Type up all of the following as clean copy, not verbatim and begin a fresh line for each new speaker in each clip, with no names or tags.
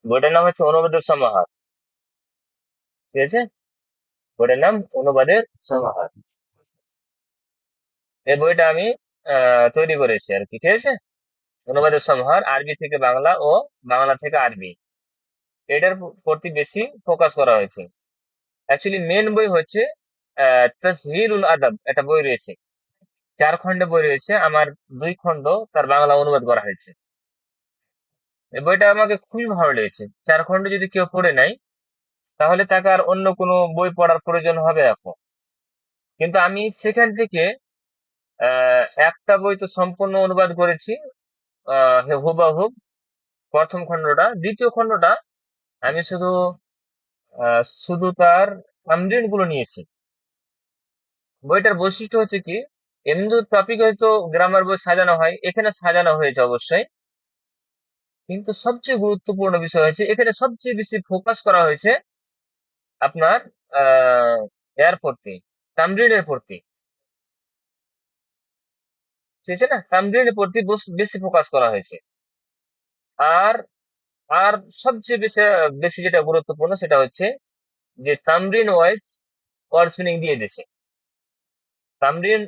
বইটার নাম হচ্ছে অনুবাদের সমাহার। ঠিক আছে, বইটার নাম অনুবাদের সমাহার। এই বইটা আমি তৈরি করেছি আর কি। ঠিক আছে, অনুবাদের সমাহার, আরবি থেকে বাংলা ও বাংলা থেকে আরবি, এটার প্রতি বেশি ফোকাস করা হয়েছে। অ্যাকচুয়ালি মেন বই হচ্ছে তাসহিলুল আদাব, একটা বই রয়েছে, 4 খণ্ডে বই রয়েছে, আমার 2 খণ্ড তার বাংলা অনুবাদ করা হয়েছে। এই বইটা আমাকে খুবই ভালো লেগেছে। 4 খণ্ড যদি কেউ পড়ে নেয় তাহলে তাকে আর অন্য কোনো বই পড়ার প্রয়োজন হবে এখন। কিন্তু আমি সেখান থেকে একটা বই তো সম্পূর্ণ অনুবাদ করেছি, হুবাহুব, প্রথম খণ্ডটা। দ্বিতীয় খণ্ডটা আমি শুধু তার তামরিন গুলো নিয়েছি। বইটার বৈশিষ্ট্য হচ্ছে কি, এমনি টপিক হয়তো গ্রামার বই সাজানো হয়, এখানে সাজানো হয়েছে অবশ্যই, কিন্তু সবচেয়ে গুরুত্বপূর্ণ বিষয় হচ্ছে এখানে সবচেয়ে বেশি ফোকাস করা হয়েছে আপনার এর প্রতি, তামরিনের প্রতি। ঠিক আছে না, তামরিনের প্রতি বেশি ফোকাস করা হয়েছে। আর আর সবচেয়ে বেশি বেশি যেটা গুরুত্বপূর্ণ সেটা হচ্ছে যে তামরিন ওয়াইজ ওয়ার্ড স্পিনিং দিয়ে দিয়েছে। তামরিন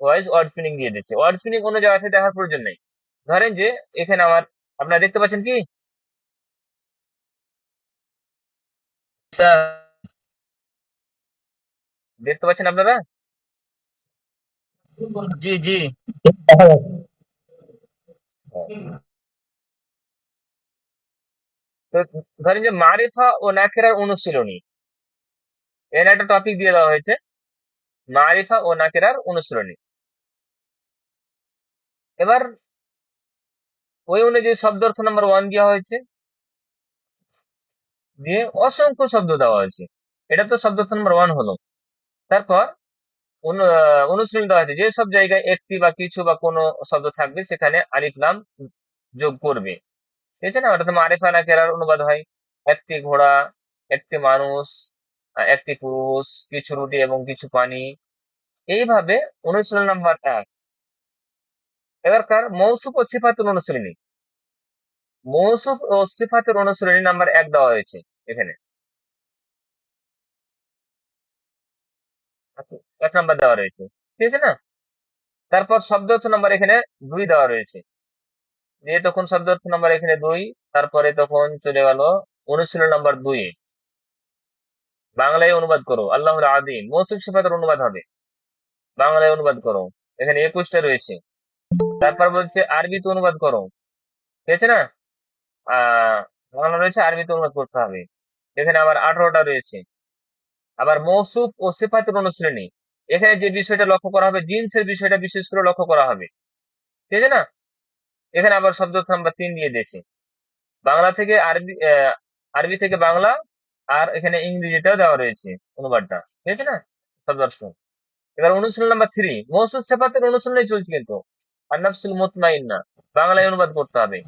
ওয়াইজ ওয়ার্ড স্পিনিং দিয়ে দিয়েছে। ওয়ার্ড স্পিনিং অন্য জায়গা থেকে দেখার প্রয়োজন নেই। ধরেন যে এখানে আমার, আপনারা দেখতে পাচ্ছেন কি?
স্যার।
দেখতে পাচ্ছেন আপনারা?
জি জি।
হ্যাঁ। তো ধরেন যে মারিফা ও নাকেরার অনুশীলনী, এর একটা টপিক দিয়ে দেওয়া হয়েছে, মারিফা ও নাকেরার অনুশীলনী। এবার ওই অনুযায়ী শব্দ অর্থ নাম্বার 1 দেওয়া হয়েছে, দিয়ে অসংখ্য শব্দ দেওয়া হয়েছে। এটা তো শব্দ অর্থ নাম্বার 1 হলো। তারপর অনুশীলন দেওয়া হয়েছে, যে সব জায়গায় একটি বা কিছু বা কোনো শব্দ থাকবে সেখানে আলিফ লাম যোগ করবে। ঠিক আছে না, ওটা তো মারিফা নাকেরার অনুবাদ হয়। একটি ঘোড়া, একটি মানুষ, একটি পুরুষ, কিছু রুটি এবং কিছু পানি। এইভাবে অনুশীলন নাম্বার 1। এবারকার মৌসুফ ও সিফাতুল অনুশীলনী, মৌসুফ ও সিফাতের অনুশীলনী নাম্বার 1 দেওয়া হয়েছে এখানে, 1 নাম্বার দেওয়া রয়েছে। ঠিক আছে না, তারপর শব্দ অর্থ নাম্বার এখানে 2 দেওয়া রয়েছে, দিয়ে তখন শব্দ অর্থ নাম্বার এখানে 2। তারপরে তখন চলে গেল অনুশীলন নাম্বার 2 এ, বাংলায় অনুবাদ করো আল্লাহর আদিম, মৌসুফ সিফাতের অনুবাদ হবে, বাংলায় অনুবাদ করো, এখানে 21টা রয়েছে। তারপর বলছে আরবিতে অনুবাদ করো। ঠিক আছে না, আহ বাংলা রয়েছে, আরবিতে অনুবাদ করতে হবে, এখানে আবার 18টা রয়েছে। আবার মৌসুফ ও সিফাতের অনুশীলনী, এখানে যে বিষয়টা লক্ষ্য করা হবে, জিন্সের বিষয়টা বিশেষ করে লক্ষ্য করা হবে। ঠিক আছে না, এখানে আবার শব্দ নাম্বার 3 দিয়ে দিয়েছে, বাংলা থেকে আরবি, আরবি থেকে বাংলা, আর এখানে ইংরেজিটাও দেওয়া রয়েছে অনুবাদটা। ঠিক আছে না, শব্দ অর্থ। এবার অনুশীলন নাম্বার 3, মৌসুফ সিফাতের অনুশীলনী চলছে কিন্তু, আর নাফসুল মুতমাইন্না, বাংলায় অনুবাদ করতে হবে।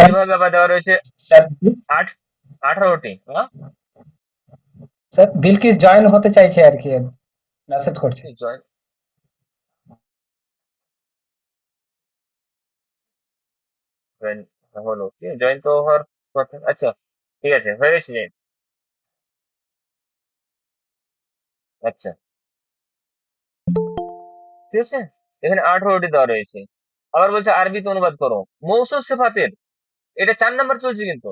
এইভাবে আবার দেওয়া রয়েছে
স্যার,
18টি। হ্যাঁ,
স্যার বিলকিস জয়েন হতে চাইছে আর কি, মেসেজ করছে।
জয়েন জয়েন হলো কি, জয়েন তো হওয়ার কথা। আচ্ছা, ঠিক আছে, হয়ে গেছে জয়েন। আচ্ছা, ঠিক আছে, এখানে 18টি দেওয়া রয়েছে। আবার বলছে আরবিতে অনুবাদ করো মৌসুফ সিফাতের, এটা 4 নাম্বার চলছে কিন্তু,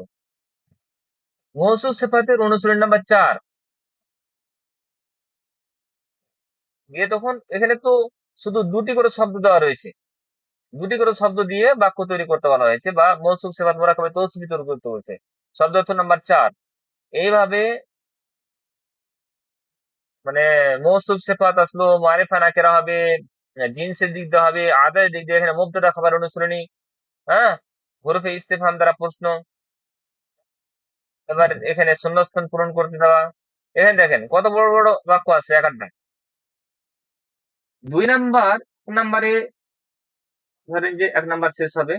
মৌসুফ সিফাতের অনুশীলন নাম্বার 4। দিয়ে তখন এখানে তো শুধু 2টি করে শব্দ দেওয়া রয়েছে, 2টি করে শব্দ দিয়ে বাক্য তৈরি করতে বলা হয়েছে, বা মৌসুফ সিফাত মোরাকাবে তৌসিফি তৈরি করতে বলছে। শব্দ অর্থ নাম্বার 4। এইভাবে মানে মৌসুফ সিফাত আসলো, মারিফা নাকেরা হবে, জিনসের দিক দিয়ে হবে, আদায়ের দিক দিয়ে এখানে মুবতাদা খাবার অনুসরণী। হ্যাঁ, হরফে ইস্তেফহাম দ্বারা প্রশ্ন। এবার এখানে শূন্যস্থান পূরণ করতে দেওয়া। এখানে দেখেন কত বড় বড় বাক্য আছে এক একটা। 2 নাম্বারে ধরেন যে 1 নাম্বার শেষ হবে,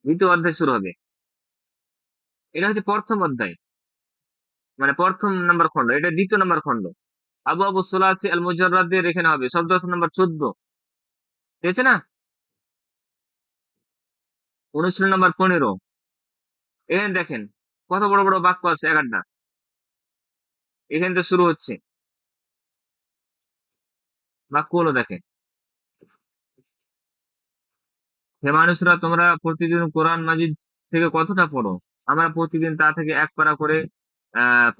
দ্বিতীয় অধ্যায় শুরু হবে। এটা হচ্ছে প্রথম অধ্যায়, মানে প্রথম নাম্বার খণ্ড, এটা দ্বিতীয় নাম্বার খণ্ড। আবু আবু সুলাসি আল মুজাররাদ দিয়ে এখানে হবে শব্দ অর্থ নাম্বার 14, ঠিক আছে না? অনুশীলন নাম্বার 15, এখানে দেখেন কত বড় বড় বাক্য আছে 11টা, এখান থেকে শুরু হচ্ছে। বাক্যগুলো দেখেন, হে মানুষরা তোমরা প্রতিদিন কোরআন মাজিদ থেকে কতটা পড়ো? আমরা প্রতিদিন তা থেকে এক পারা করে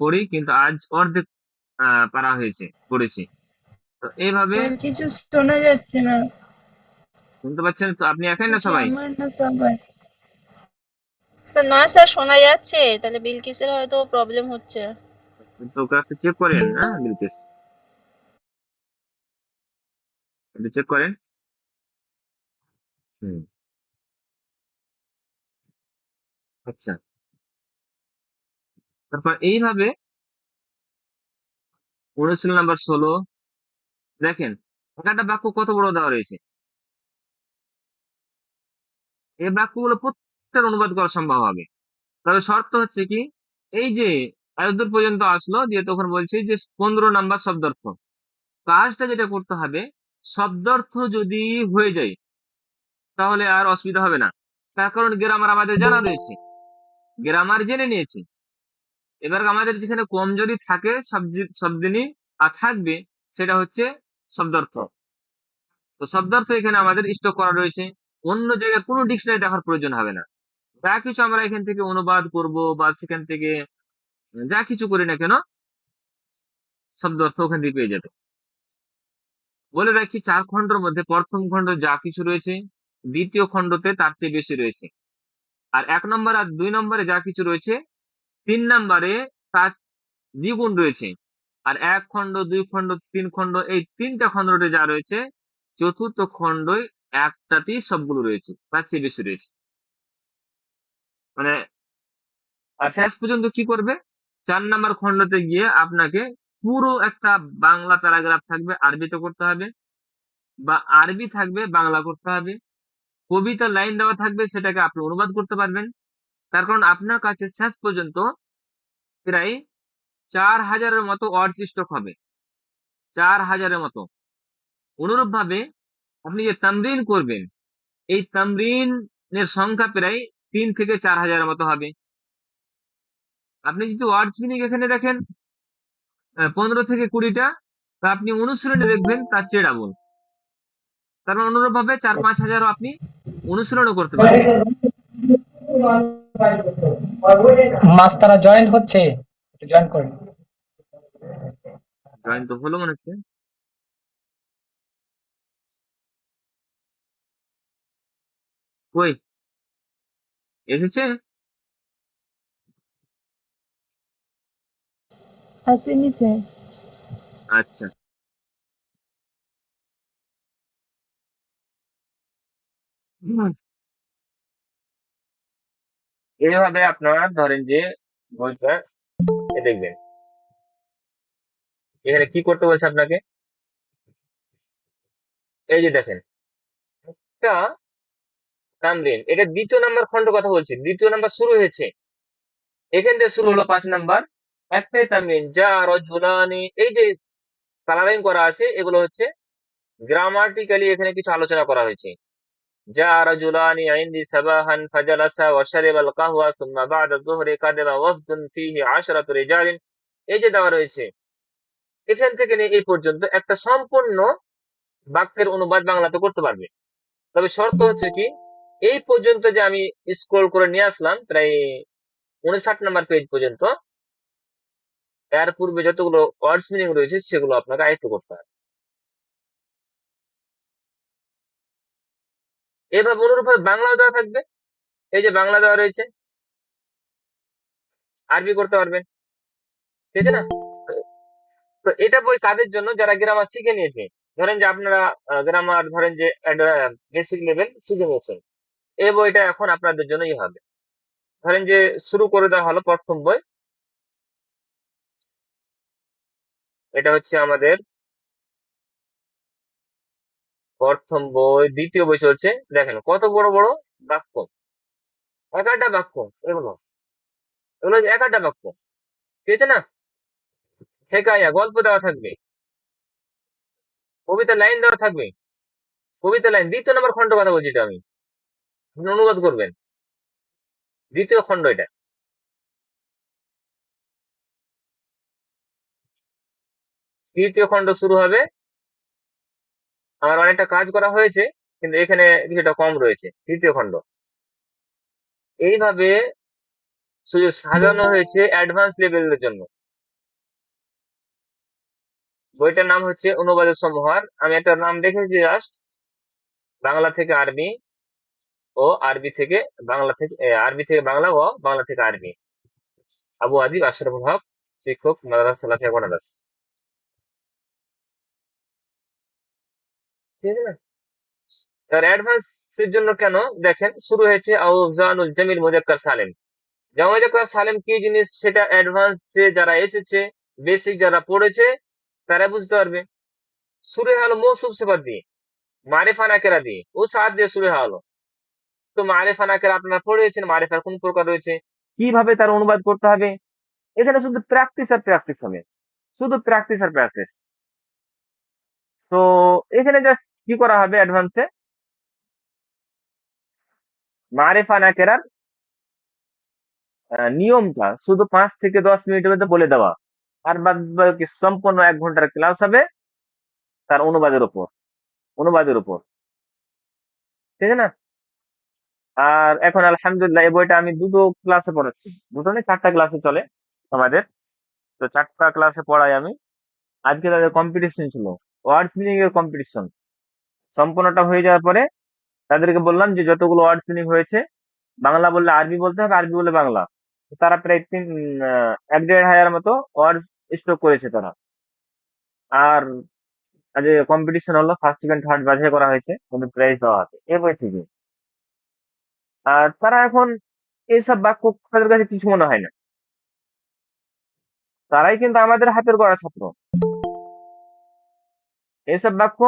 পড়ি, কিন্তু আজ অর্ধেক পারা হয়েছে পড়েছি। তো এইভাবে
স্যার কিছু শোনা যাচ্ছে না।
শুনতে পাচ্ছেন তো? আপনি একাই না
এটা কি
সবাই?
আমার না সবার?
স্যার না স্যার শোনা যাচ্ছে, তাহলে বিলকিসের হয়তো প্রবলেম হচ্ছে।
তো ওকে একটু চেক করেন, হ্যাঁ বিলকিস, একটু চেক করেন। হুম, আচ্ছা। তারপর এইভাবে অনুশীলন নাম্বার 16, দেখেন একটা বাক্য কত বড় দেওয়া রয়েছে। এই বাক্যগুলো প্রত্যেকটার অনুবাদ করা সম্ভব হবে, তবে শর্ত হচ্ছে কি, এই যে এতদূর পর্যন্ত আসলো দিয়ে তখন বলছি যে 15 নাম্বার শব্দার্থ। কাজটা যেটা করতে হবে, শব্দার্থ যদি হয়ে যায় তাহলে আর অসুবিধা হবে না, তার কারণ গ্রামার আমাদের জানা রয়েছে, গ্রামার জেনে নিয়েছি। এবার আমাদের যেখানে কম যদি থাকে সব দিনই আর থাকবে, সেটা হচ্ছে শব্দার্থ। তো শব্দার্থ এখানে আমাদের স্টক করা রয়েছে, অন্য জায়গায় কোনো ডিকশনারি দেখার প্রয়োজন হবে না। যা কিছু আমরা এখান থেকে অনুবাদ করব বা সেখান থেকে যা কিছু করি না কেন, শব্দ অর্থ ওখান থেকে পেয়ে যাবে। বলে রাখি, 4 খণ্ডের মধ্যে প্রথম খণ্ড যা কিছু রয়েছে, দ্বিতীয় খণ্ডতে তার চেয়ে বেশি রয়েছে। আর 1 নম্বর আর 2 নম্বরে যা কিছু রয়েছে, 3 নম্বরে তার দ্বিগুণ রয়েছে। আর 1 খণ্ড, 2 খণ্ড, 3 খণ্ড, এই 3টা খণ্ডতে যা রয়েছে, চতুর্থ খণ্ডই একটাতেই সবগুলো রয়েছে, তার চেয়ে বেশি রয়েছে। মানে আর শেষ পর্যন্ত কি করবে, 4 নম্বর খণ্ডতে গিয়ে আপনাকে পুরো একটা বাংলা প্যারাগ্রাফ থাকবে আরবিতে করতে হবে, বা আরবি থাকবে বাংলা করতে হবে। কবিতার লাইন দেওয়া থাকবে, সেটাকে আপনি অনুবাদ করতে পারবেন। তার কারণ আপনার কাছে শেষ পর্যন্ত প্রায় 4,000-এর মতো ওয়ার্ড স্টক হবে, 4,000-এর মতো। অনুরূপ ভাবে আপনি যে তামরিন করবেন, এই তামরিনের সংখ্যা প্রায় 3 থেকে 4,000-এর মতো হবে। আপনি যদি ওয়ার্ডস মিনিং এখানে দেখেন 15 থেকে 20টা, তা আপনি অনুশীলনে দেখবেন তার চেয়ে ডাবল। তার মানে অনুরূপ ভাবে 4-5 হাজারও আপনি অনুশীলনও করতে পারবেন।
মাস্টাররা জয়েন হচ্ছে, একটু জয়েন করেন।
জয়েন তো হলো মনে হচ্ছে। কই এসেছে?
আসেনি স্যার।
আচ্ছা, হুম। এইভাবে আপনারা ধরেন যে বইটা দেখবেন, এখানে কি করতে বলছে আপনাকে। এই যে দেখেন, একটা তামরিন, এটা 2 নম্বর খণ্ড কথা বলছি, 2 নম্বর শুরু হয়েছে, এখান থেকে শুরু হলো 5 নম্বর। একটাই তামরিন, যা রজুলানি, এই যে কালারিং করা আছে এগুলো হচ্ছে গ্রামাটিক্যালি এখানে কিছু আলোচনা করা হয়েছে। যা রজুলানি ইনদি সাবাহান ফাজালাসা ওয়া শারিবাল কাহওয়া সুম্মা বা'দা যুহরি কাদিবা ওয়াফদুন ফিহি 10 রিজালিন, এই যে দেওয়া রয়েছে, এখান থেকে নিয়ে এই পর্যন্ত একটা সম্পূর্ণ বাক্যের অনুবাদ বাংলাতে করতে পারবে। তবে শর্ত হচ্ছে কি, এই পর্যন্ত যে আমি স্ক্রল করে নিয়ে আসলাম প্রায় 59 নম্বর পেজ পর্যন্ত, এর পূর্বে যতগুলো ওয়ার্ডস মিনিং রয়েছে সেগুলো আপনাকে আয়ত্ত করতে হবে। এভাবে অনুরূপভাবে বাংলাও দেওয়া থাকবে, এই যে বাংলা দেওয়া রয়েছে, আরবি করতে পারবেন, ঠিক আছে না? তো এটা বই কাদের জন্য, যারা গ্রামার শিখে নিয়েছে। ধরেন যে আপনারা গ্রামার ধরেন যে বেসিক লেভেল শিখে নিয়েছেন, এই বইটা এখন আপনাদের জন্যই হবে। ধরেন যে শুরু করে দেওয়া হলো প্রথম বই, এটা হচ্ছে আমাদের প্রথম বই, দ্বিতীয় বই চলছে। দেখেন কত বড় বড় বাক্য, এক একটা বাক্য, এগুলো এগুলো এক একটা বাক্য, ঠিক আছে না? হেকায়া, গল্প দেওয়া থাকবে, কবিতা লাইন দেওয়া থাকবে, কবিতা লাইন, দ্বিতীয় নম্বর খণ্ড কথা বলছি এটা আমি, আপনি অনুবাদ করবেন, দ্বিতীয় খণ্ড এটা। তৃতীয় খণ্ড শুরু হবে। আমার অনেকটা কাজ করা হয়েছে, কিন্তু এখানে কিছুটা কম রয়েছে তৃতীয় খণ্ড। এইভাবে শুধু সাজানো হয়েছে অ্যাডভান্স লেভেলের জন্য। বইটার নাম হচ্ছে অনুবাদের সমাহার। আমি একটা নাম রেখেছি জাস্ট, বাংলা থেকে আরবি ও আরবি থেকে বাংলা থেকে আরবি থেকে বাংলা ও বাংলা থেকে আরবি, আবু আদিব আশরাফুল হক, শিক্ষক, মাদ্রাসা সালাফিয়া বনারস। ঠিক আছে না? তার অ্যাডভান্স এর জন্য কেন দেখেন শুরু হয়েছে আউজানুল জামিল মুজাক্কার সালেম। জামা মুজাক্কার সালেম কি জিনিস সেটা অ্যাডভান্সে যারা এসেছে, বেসিক যারা পড়েছে তারা বুঝতে পারবে। শুরু হলো মৌসুফ সিফাত দিয়ে, মারিফা নাকেরা দিয়ে, ও সাত দিয়ে শুরু হলো। তো মারিফা নাকেরা আপনারা পড়েছেন, মারিফার কোন প্রকার রয়েছে, কিভাবে তার অনুবাদ করতে হবে। এখানে শুধু প্র্যাকটিস আর প্র্যাকটিস হবে, শুধু প্র্যাকটিস আর প্র্যাকটিস। তো এখানে জাস্ট কি করা হবে অ্যাডভান্সে, মারিফা নাকেরার নিয়মটা শুধু 5 থেকে 10 মিনিটের মধ্যে বলে দেওয়া, আর বাদ বাকি সম্পূর্ণ 1 ঘন্টার ক্লাস হবে তার অনুবাদের উপর। ঠিক আছে না? আর এখন আলহামদুলিল্লাহ এই বইটা আমি দুটো ক্লাসে পড়াচ্ছি, দুটো না 4টা ক্লাসে চলে আমাদের। তো 4টা ক্লাসে পড়াই আমি। আজকে তাদের কম্পিটিশন ছিল, ওয়ার্ড স্পিনিং এর কম্পিটিশন। সম্পূর্ণটা হয়ে যাওয়ার পরে তাদেরকে বললাম যে যতগুলো ওয়ার্ড স্পিনিং হয়েছে, বাংলা বললে আরবি বলতে হবে, আরবি বললে বাংলা। তো তারা প্রায় 1-1.5 হাজার মতো ওয়ার্ড স্ট্রোক করেছে তারা। আর আজ কম্পিটিশন হলো, ফার্স্ট সেকেন্ড থার্ড বাছাই করা হয়েছে, ওদের প্রাইজ দেওয়া হবে এ হয়েছে কি। আর তারা এখন এইসব বাক্য তাদের কাছে কিছু মনে হয় না, তারাই কিন্তু আমাদের হাতের গড়া ছাত্র। এইসব বাক্য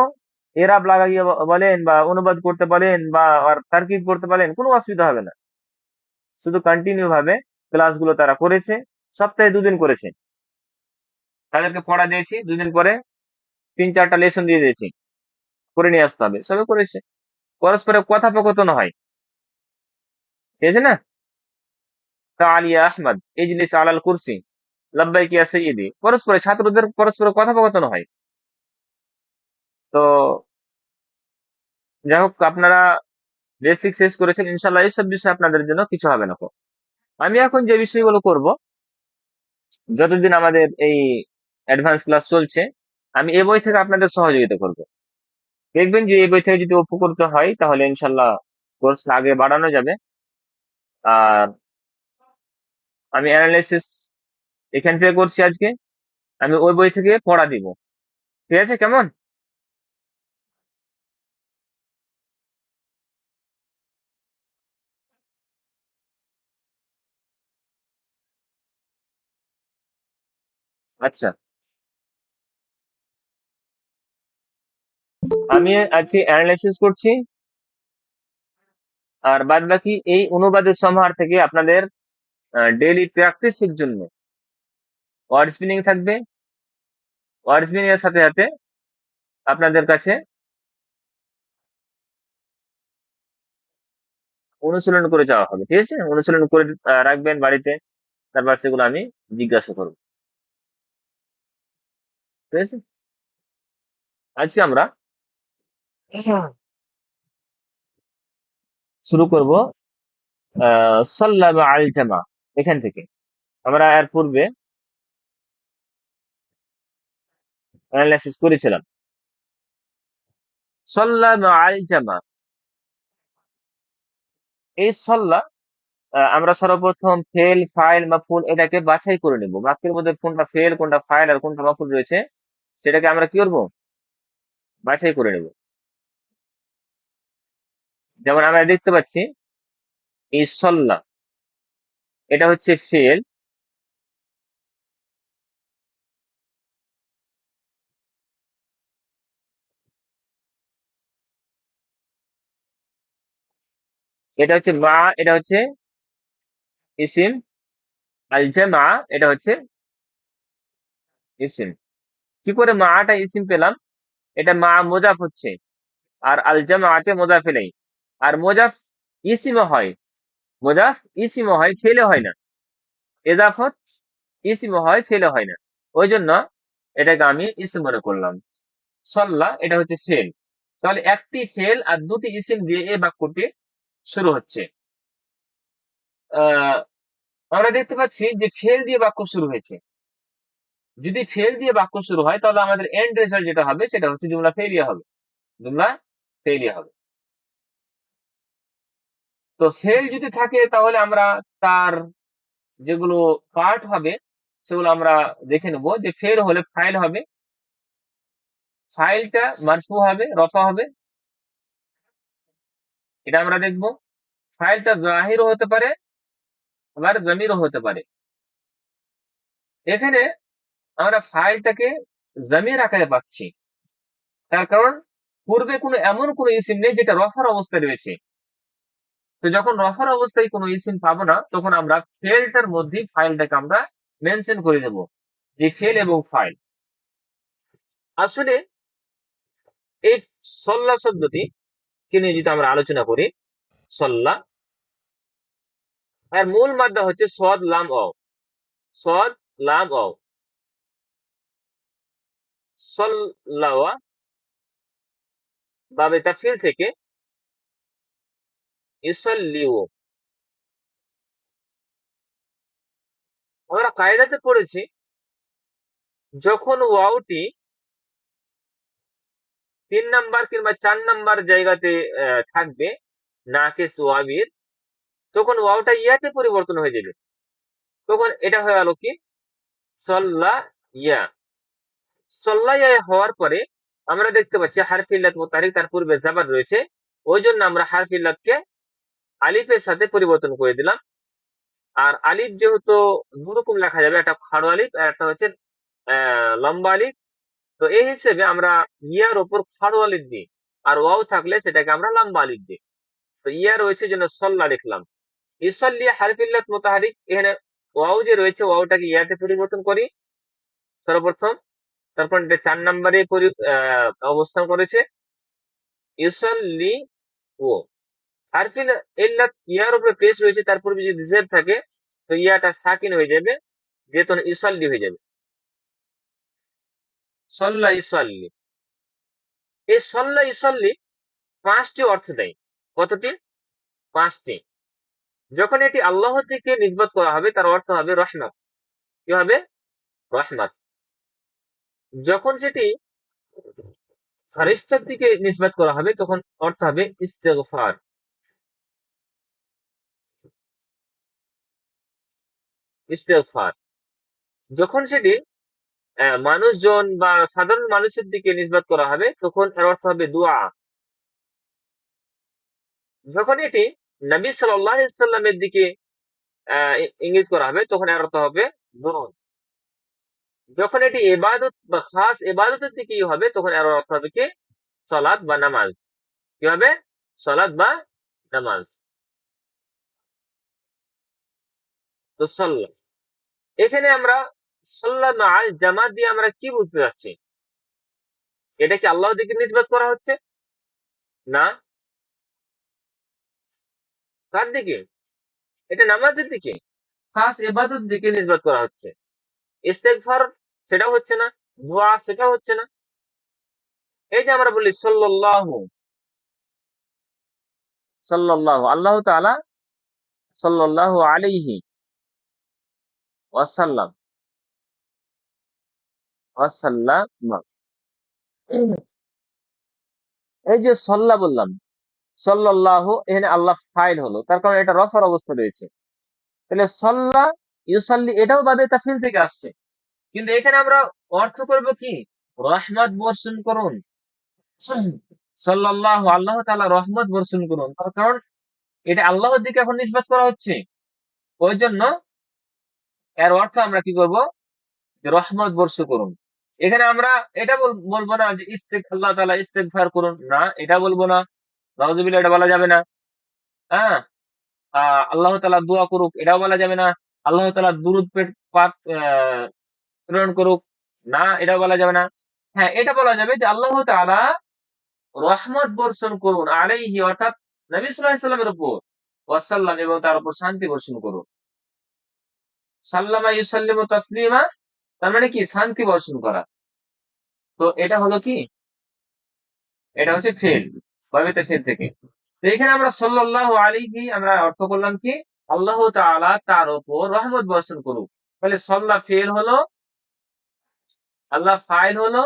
এরাব লাগাইয়ে বলেন বা অনুবাদ করতে বলেন বা আর তারকিব করতে বলেন, কোনো অসুবিধা হবে না। শুধু কন্টিনিউ ভাবে ক্লাসগুলো তারা করেছে, সপ্তাহে 2 দিন করেছে। তাদেরকে পড়া দিয়েছি, 2 দিন পরে 3-4টা লেসন দিয়ে দিয়েছি, করে নিয়ে আসতে হবে, সবে করেছে। পরস্পরের কথোপকথন হয়, ঠিক আছে না? আলিয়া আহমদ ইজলিস আলাল কুরসি, লাব্বাইক ইয়া সাইয়্যিদি, পরস্পরে ছাত্রদের পরস্পর কথোপকথন হয়। তো যাই হোক, আপনারা বেসিক শেষ করেছেন, ইনশাল্লাহ এইসব বিষয় আপনাদের জন্য কিছু হবে না। আমি এখন যে বিষয়গুলো করব, যতদিন আমাদের এই অ্যাডভান্স ক্লাস চলছে, আমি এই বই থেকে আপনাদের সহযোগিতা করব। দেখবেন যে এই বই থেকে যদি উপকৃত হয় তাহলে ইনশাল্লাহ কোর্স আগে বাড়ানো যাবে। আর আমি অ্যানালাইসিস এখান থেকে করছি আজকে, আমি ওই বই থেকে পড়া দিব। ঠিক আছে? কেমন? আচ্ছা, আমি আজকে অ্যানালাইসিস করছি, আর বাদ বাকি এই অনুবাদের সমাহার থেকে আপনাদের ডেইলি প্র্যাকটিসের জন্য ওয়ার্ড স্পিনিং থাকবে। ওয়ার্ড স্পিনিং এর সাথে সাথে আপনাদের কাছে অনুশীলন করে যাওয়া হবে। ঠিক আছে? অনুশীলন করে রাখবেন বাড়িতে, তারপর সেগুলো আমি জিজ্ঞাসা করব। ঠিক আছে? আজকে আমরা শুরু করব সাল্লা আল জামা, এখান থেকে। আমরা এর পূর্বে অ্যানালাইসিস করেছিলাম। সাল্লা আল জামা, এই সল্লা আমরা সর্বপ্রথম ফেল, ফাইল, মাফউল এটাকে বাছাই করে নেব। বাক্যের মধ্যে কোনটা ফেল, কোনটা ফাইল আর কোনটা মাফউল রয়েছে সেটাকে আমরা কি করব, বাছাই করে নেব। যেমন আমরা দেখতে পাচ্ছি এই সল্লা, এটা হচ্ছে ফেল, এটা হচ্ছে মা, এটা হচ্ছে ইসিম, আল জামা এটা হচ্ছে ইসিম। কি করে মাটা ইসিম পেলাম? এটা মা মুজাফ হচ্ছে, আর আল জামাআতে মুজাফ ইলাইহি। আর মুজাফ ইসিমও হয়, মুজাফ ইসিমও হয়, ফেলে হয় না। ইজাফত ইসিমও হয়, ফেলে হয় না। ওই জন্য এটাকে আমি ইসম মনে করলাম। সল্লা এটা হচ্ছে ফেল। তাহলে একটি ফেল আর দুটি ইসিম দিয়ে এই বাক্যটি শুরু হচ্ছে। আহ আমরা দেখতে পাচ্ছি যে ফেল দিয়ে বাক্য শুরু হয়েছে। যদি ফেল দিয়ে বাক্য শুরু হয় তাহলে আমাদের এন্ড রেজাল্ট যেটা হবে সেটা হচ্ছে জুমলা ফেলিয়া হবে, জুমলা ফেলিয়া হবে। তো ফেল যদি থাকে তাহলে আমরা তার যেগুলো পার্ট হবে সেগুলো আমরা দেখে নেব। যে ফেল হলে ফাইল হবে, ফাইলটা মারফু হবে, রফা হবে, এটা আমরা দেখব। ফাইলটা জাহিরও হতে পারে, আবার জমিরও হতে পারে। এখানে আমরা ফাইলটাকে জমির আকারে পাচ্ছি, তার কারণ পূর্বে এমন কোনো ইসিম নেই যেটা রফার অবস্থায় রয়েছে। তো যখন রফার অবস্থায় কোনো ইসিম পাবো না, তখন আমরা ফেলটার মধ্যে ফাইলটাকে আমরা মেনশন করে দেব, যে ফেল এবং ফাইল। আসলে এই সল্লা শব্দটি কে নিয়ে যদি আমরা আলোচনা করি, সল্লা এর মূল মাদ্দা হচ্ছে সদ লাম অ, সদ লাম অ। সল্লাওয়া বাবে তাফসীর থেকে ইসাল্লিও। আমরা কায়দাতে পড়েছি যখন ওয়াওটি ৩ নাম্বার কিংবা ৪ নাম্বার জায়গাতে থাকবে নাকিস ওয়াবির, তখন ওয়াওটা ইয়াতে পরিবর্তন হয়ে যাবে। তখন এটা হয়ে গেল কি সল্লা ইয়া। সল্লা ইয়া হওয়ার পরে আমরা দেখতে পাচ্ছি হারফে ইল্লাত মুতাহারিক, তার পূর্বে জাবার রয়েছে, ওই জন্য আমরা হারফে ইল্লাতকে আলিফের সাথে পরিবর্তন করে দিলাম। আর আলিফ যেহেতু দুরকম লেখা যাবে, একটা খাড়ো আলিফ আর একটা হচ্ছে লম্বা আলিফ। তো এই হিসেবে আমরা ইয়ার ওপর খাড়ো আলিফ দিই, আর ওয়াও থাকলে সেটাকে আমরা লম্বা আলিফ দিই। তো ইয়া রয়েছে জন্য সল্লা লিখলাম। ইসাল্লি হারফে ইল্লাত মুতাহারিক, এখানে ওয়াও যে রয়েছে ওয়াওটাকে ইয়াতে পরিবর্তন করি সর্বপ্রথম, তারপর এটা ৪ নম্বরে অবস্থান করেছে ইউসাল্লি ও। হারফিল ইল্লাত ইয়ার উপরে পেশ রয়েছে, তার পূর্বে যদি জের থাকে তো ইয়াটা সাকিন হয়ে যাবে, দিয়ে তখন ইসাল্লি হয়ে যাবে। সল্লা ইসাল্লি, এই সল্লা ইসাল্লি ৫টি অর্থ দেয়। কতটি? ৫টি। যখন এটি আল্লাহ থেকে নিসবত করা হবে তার অর্থ হবে রহমত। কি হবে? রহমত। যখন সেটি ফারিস্তার দিকে নিসবত করা হবে তখন অর্থ হবে ইস্তেগফার। ইস্তেগফার। যখন সেটি মানুষজন বা সাধারণ মানুষের দিকে নিসবত করা হবে তখন এর অর্থ হবে দোয়া। যখন এটি নবী সাল্লাল্লাহু আলাইহি ওয়াসাল্লামের দিকে ইঙ্গিত করা হবে তখন এর অর্থ হবে দরুদ। যখন এটি ইবাদত বা খাস ইবাদতের দিকে হবে তখন এর অর্থ হবে কি সালাত বা নামাজ। কি হবে? সালাত বা নামাজ। তো সাল্লাহ, এখানে আমরা সাল্লাহ মাআল জামাত দিয়ে আমরা কি বুঝতে যাচ্ছি? এটা কি আল্লাহর দিকে নিসবত করা হচ্ছে? না। কার দিকে? এটা নামাজের দিকে, খাস ইবাদত দিকে নিসবত করা হচ্ছে। ইস্তেগফার সেটাও হচ্ছে না, দোয়া সেটাও হচ্ছে না। এই যে আমরা বলি সাল্লাল্লাহু, সাল্লাল্লাহু, আল্লাহ তাআলা সাল্লাল্লাহু আলাইহি ওয়াসাল্লাম, ওয়াসাল্লাম, এই যে সল্লা বললাম, সাল্লাল্লাহু, এখানে আল্লাহ ফাইল হলো, তার কারণ এটা রফার অবস্থা রয়েছে। তাহলে সল্লা ইউসাল্লি এটাও বাবে তাফসীর থেকে আসছে, কিন্তু এখানে আমরা অর্থ করব কি রহমত বর্ষণ করুন। সাল্লাল্লাহু, আল্লাহ তাআলা রহমত বর্ষণ করুন, তার কারণ এটা আল্লাহর দিকে এখন নিসবত করা হচ্ছে। ওই জন্য এর অর্থ আমরা কি করব, যে রহমত বর্ষ করুন। এখানে আমরা এটা বলবো না যে আল্লাহ তাআলা ইস্তেগফার করুন, না এটা বলবো না, নাউযুবিল্লাহ এটা বলা যাবে না। হ্যাঁ, আল্লাহ তাআলা দোয়া করুক এটাও বলা যাবে না। আল্লাহ তাআলা দুরূদ পাঠ প্রেরণ করুক, না এটাও বলা যাবে না। হ্যাঁ, এটা বলা যাবে যে আল্লাহ তাআলা রহমত বর্ষণ করুন আলাইহি, অর্থাৎ নবী সাল্লাল্লাহু আলাইহি সাল্লামের উপর, ওয়াসাল্লাম, এবং তার উপর শান্তি বর্ষণ করুন। সাল্লামা ইউসাল্লিমু তাসলিমা, তার মানে কি? শান্তি বর্ষণ করা। তো এটা হলো কি? এটা হচ্ছে ফেল, বয়বেতে ফেল থেকে। তো এখানে আমরা সাল্লাল্লাহু আলাইহি আমরা অর্থ করলাম কি? আল্লাহ তাআলা তার উপর রহমত বর্ষণ করুক। তাহলে সাল্লাহ ফেল হলো, আল্লাহ ফাইল হলো,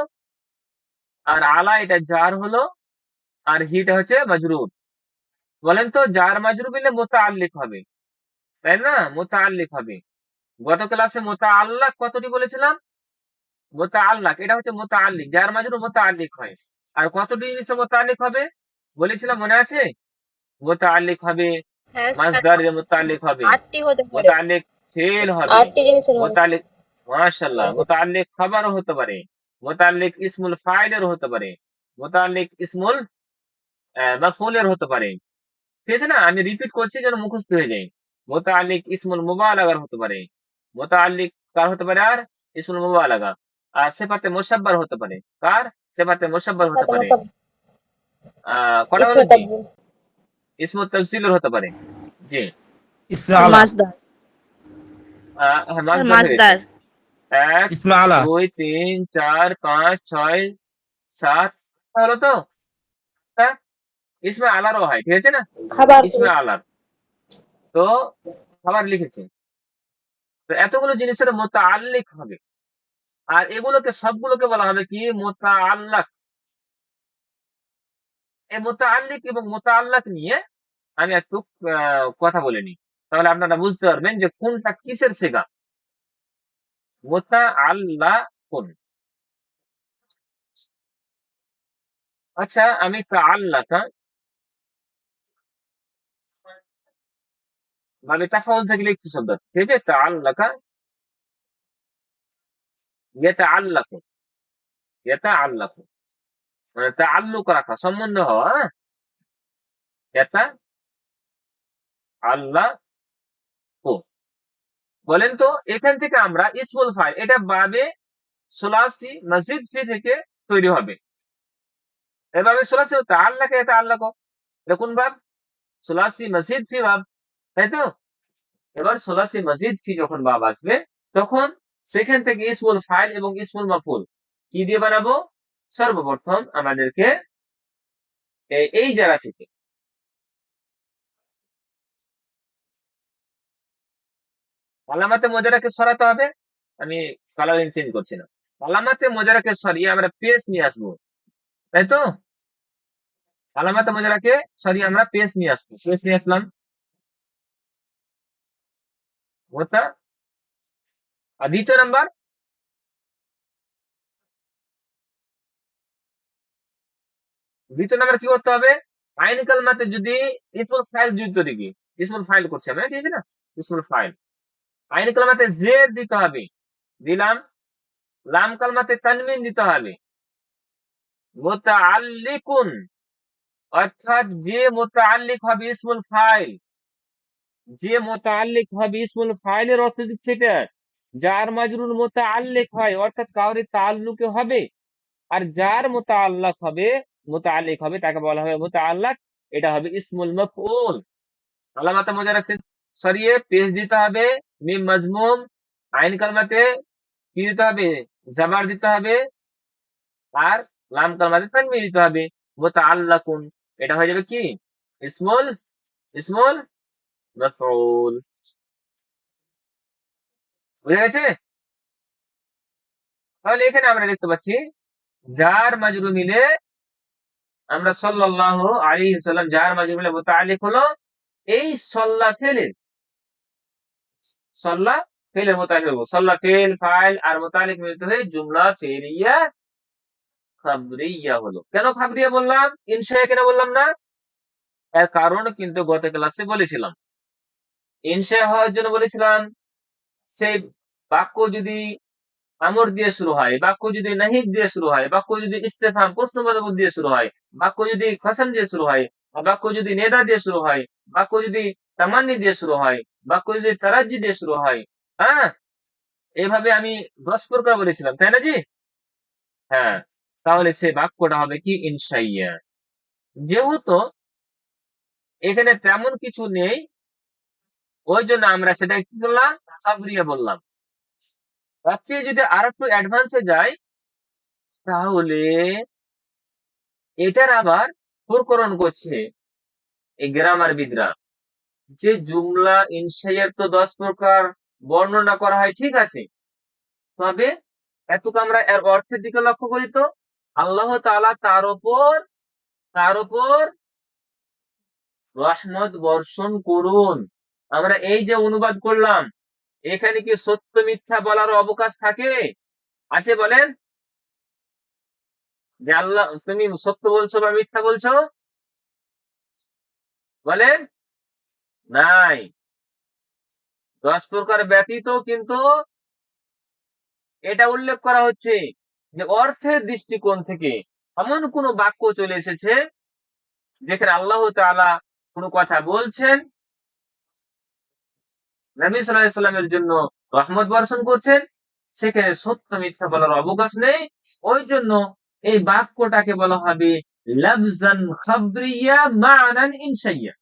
আর আলা এটা জার হলো, আর হিটা হচ্ছে মাজরুর। বলেন তো জার মাজরুর মিলে মুতাআল্লিক হবে, তাই না? মুতাআল্লিক হবে। গত ক্লাসে মুতাআল্লাক কতটি বলেছিলাম? মুতাআল্লাক এটা হচ্ছে মুতাআল্লিক, জার মাজরুর মুতাআল্লিক হয়। আর কতটি জিনিসে মুতাআল্লিক হবে বলেছিলাম, মনে আছে? মুতাআল্লিক হবে,
হ্যাঁ স্যার,
মাসদারের মুতাআল্লিক হবে,
8টি হতে পারে,
মুতাআল্লিক ফেল হবে,
8টি জিনিসের হবে।
মুতাআল্লিক, মাশাআল্লাহ, মুতাআল্লিক খাবারও হতে পারে, মুতাআল্লিক ইসমুল ফাইলেরও হতে পারে, মুতাআল্লিক ইসমুল মাফউলের হতে পারে। ঠিক আছে না? আমি রিপিট করছি যেন মুখস্থ হয়ে যায়। মুতাআল্লিক ইসমুল মুবালাগার হতে পারে, মুতাআল্লিক কার হতে পারে? আর ইসমুল মুবালাগা। আর সিফাতে মুশাব্বার হতে পারে। কার? সিফাতে মুশাব্বার হতে পারে। কটা হলো জি? ইসমুত তাফসিলের হতে পারে। জি।
ইসমে আলা,
মাসদার,
হ্যাঁ,
স্যার
মাসদার হয়ে গেছে।
মাসদার।
1,
ইসমে আলা,
2, 3, 4, 5, 6, 7 হলো তো? হ্যাঁ, ইসমে আলারও হয়, ঠিক আছে না?
খাবার,
ইসমে আলার তো খাবার লিখেছি। তো এতগুলো জিনিসের মুতাআল্লিক হবে, আর এগুলোকে সবগুলোকে বলা হবে কি? মুতাআল্লাক। এই মুতাআল্লিক এবং মুতাআল্লাক নিয়ে আমি একটু কথা বলে নিই, তাহলে আপনারা বুঝতে পারবেন যে কোনটা কিসের সিগা। মুতাআল্লাকুন। আচ্ছা, আমি তাআল্লাকা মানে তাফাউল থেকে লিখছি শব্দ, ঠিক আছে? তাআল্লাকা, ইয়াতাআল্লাকু, ইয়াতাআল্লাকু মানে তাআল্লুক রাখা, সম্বন্ধ হওয়া। হ্যাঁ, ইয়াতাআল্লাকু। বলেন তো এখান থেকে আমরা ইসমুল ফাইল, এটা বাবে সুলাসি মসজিদ ফি থেকে তৈরি হবে। এভাবে সুলাসি তাআল্লাকা ইয়াতাআল্লাকু, এটা কোন ভাব? সুলাসি মসজিদ ফি ভাব, তাই তো? এবার সুলাসি মসজিদ ফি যখন ভাব আসবে, তখন সেখান থেকে ইসমুল ফাইল এবং ইসমুল মাফউল কি দিয়ে বানাবো? সর্বপ্রথম আমাদেরকে এই জায়গা থেকে আলামাতে মুজারাকে সরাতে হবে। আমি কালারিং চেঞ্জ করছি না। আলামাতে মুজারাকে সরিয়ে আমরা পেশ নিয়ে আসবো, তাই তো? আলামাতে মুজারাকে সরিয়ে আমরা পেশ নিয়ে আসবো, পেশ নিয়ে আসলাম। ওটা আর দ্বিতীয় নাম্বার, কি করতে হবে? আইন কালমাতে যদি ইসমুল ফাইল যুক্ত দেখি, ইসমুল ফাইল করছি আমরা, ঠিক আছে না? ইসমুল ফাইল আইন কালমাতে জের দিতে হবে, দিলাম। লাম কালমাতে তানবিন দিতে হবে। মুতাআল্লিকুন অর্থাৎ যে মুতাআল্লিক হবে ইসমুল ফাইল, যে মুতাআল্লিক হবে ইসমুল ফাইলের অর্থ দিচ্ছে এটা। যার মাজরুর মুতাআল্লিক হয় অর্থাৎ কাউরি তাআল্লুকে হবে, আর যার মুতাআল্লিক হবে তাকে বলা হবে মুতাআল্লাক, এটা হবে ইসমুল মাফউল। আলামাতে মুজারা শেষ সরিয়ে পেশ দিতে হবে, মিম মাজমুম। আইন কালমাতে কি দিতে হবে? জাবার দিতে হবে, আর লাম কালমাতে তানবিন দিতে হবে। মুতাআল্লাকুন এটা হয়ে যাবে কি? ইসমুল ইসমুল মাফউল। বুঝা গেছে? তাহলে এখানে আমরা দেখতে পাচ্ছি জার মাজরুর মিলে আমরা সাল্লাল্লাহু আলাইহি ওয়াসাল্লাম, জার মাজরুর মিলে মুতাআল্লিক হলো এই সাল্লা ফেলের মুতাআল্লিক হলো। সাল্লা ফেল ফাইল আর মুতাআল্লিক মিলিত হয়ে জুমলা ফেলিয়া খাবরিয়া হলো। কেন খাবরিয়া বললাম, ইনশায়া কেন বললাম না? এর কারণ কিন্তু গত ক্লাসে বলেছিলাম। ইনশায়া হওয়ার জন্য বলেছিলাম সেই বাক্য যদি আমর দিয়ে শুরু হয়, বাক্য যদি নাহিদ দিয়ে শুরু হয়, বাক্য যদি ইস্তেফাম প্রশ্নবোধক দিয়ে শুরু হয়, বাক্য যদি কসম দিয়ে শুরু হয়, বাক্য যদি নেদা দিয়ে শুরু হয়, বাক্য যদি তামান্নি দিয়ে শুরু হয়, বাক্য যদি তারাজ্জি দিয়ে শুরু হয়। হ্যাঁ, এইভাবে আমি 10 প্রকার বলেছিলাম, তাই না জি? হ্যাঁ, তাহলে সে বাক্যটা হবে কি ইনশাইয়া। যেহেতু এখানে তেমন কিছু নেই, ওই জন্য আমরা সেটা কি বললাম, খাবরিয়া বললাম। তার চেয়ে যদি আর একটু অ্যাডভান্সে যাই, তাহলে এটার আবার প্রকরণ করছে এই গ্রামারবিদরা, যে জুমলা ইনশাইয়ার তো 10 প্রকার বর্ণনা করা হয়, ঠিক আছে, তবে এতটুকু আমরা এর অর্থের দিকে লক্ষ্য করি তো, আল্লাহ তাআলা তার উপর রহমত বর্ষণ করুন। আমরা এই যে অনুবাদ করলাম, এখানে কি সত্য মিথ্যা বলার অবকাশ থাকে? আছে বলেন, যে আল্লাহ তুমি সত্য বলছো বা মিথ্যা বলছো, বলেন নাই। 10 প্রকার ব্যতীত কিন্তু এটা উল্লেখ করা হচ্ছে যে অর্থের দৃষ্টিকোণ থেকে এমন কোন বাক্য চলে এসেছে যেখানে আল্লাহ তাআলা কোনো কথা বলছেন, নবী সাল্লাল্লাহু আলাইহি সাল্লামের জন্য রহমত বর্ষণ করছেন, সেখানে সত্য মিথ্যা বলার অবকাশ নেই। ওই জন্য এই বাক্যটাকে বলা হবে লাফজান খাবরিয়া মা'নান ইনশাইয়া।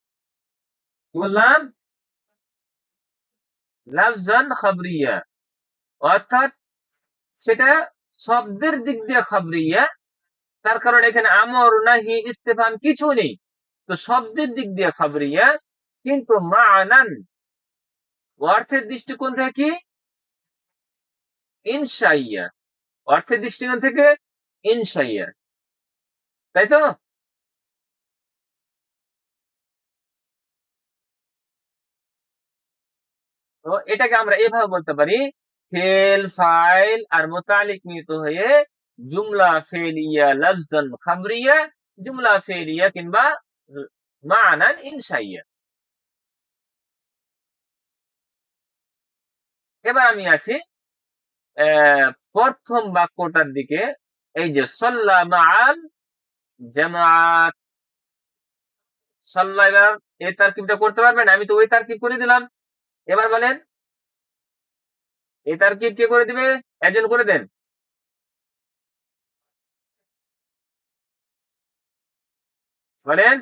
কি বললাম? লাফজান খাবরিয়া, অর্থাৎ সেটা শব্দের দিক দিয়ে খাবরিয়া। তার কারণ এখানে আমর নাহি ইস্তেফাম কিছু নেই, তো শব্দের দিক দিয়ে খাবরিয়া, কিন্তু মা'নান অর্থের দৃষ্টিকোণ থেকে কি ইনশাইয়া, অর্থের দৃষ্টিকোণ থেকে ইনশাইয়া, তাই তো? তো এটাকে আমরা এভাবে বলতে পারি, ফেল ফাইল আর মুতালিক মিলিত হয়ে জুমলা ফেলিয়া লফজান খাবরিয়া, জুমলা ফেলিয়া কিংবা মা'নান ইনশাইয়া। এবার আমি আসি প্রথম বাক্যটার দিকে। এই যে সাল্লা মাআল জামাআত, সাল্লা, এবার এই তারকিবটা করতে পারবেন? আমি তো ওই তারকিব করে দিলাম। এবার বলেন, এই তারকিব কে করে দিবে? একজন করে দেন, বলেন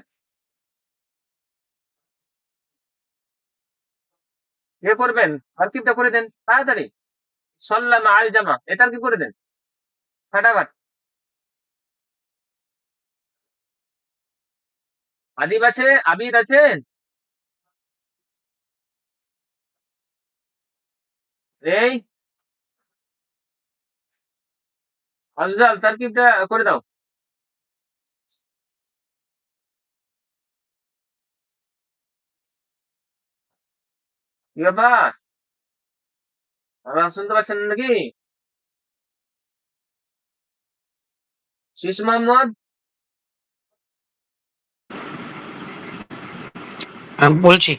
কে করবেন? তারকিবটা করে দেন তাড়াতাড়ি। সাল্লা মাআল জামা, এই তারকিব করে দেন ফাটাফাট। আদিব আছে, আবিদ আছেন? এই আফজাল, তারকিবটা করে দাও। কি ব্যাপার, আপনারা শুনতে পাচ্ছেন না নাকি? শিশু মোহাম্মদ,
আমি বলছি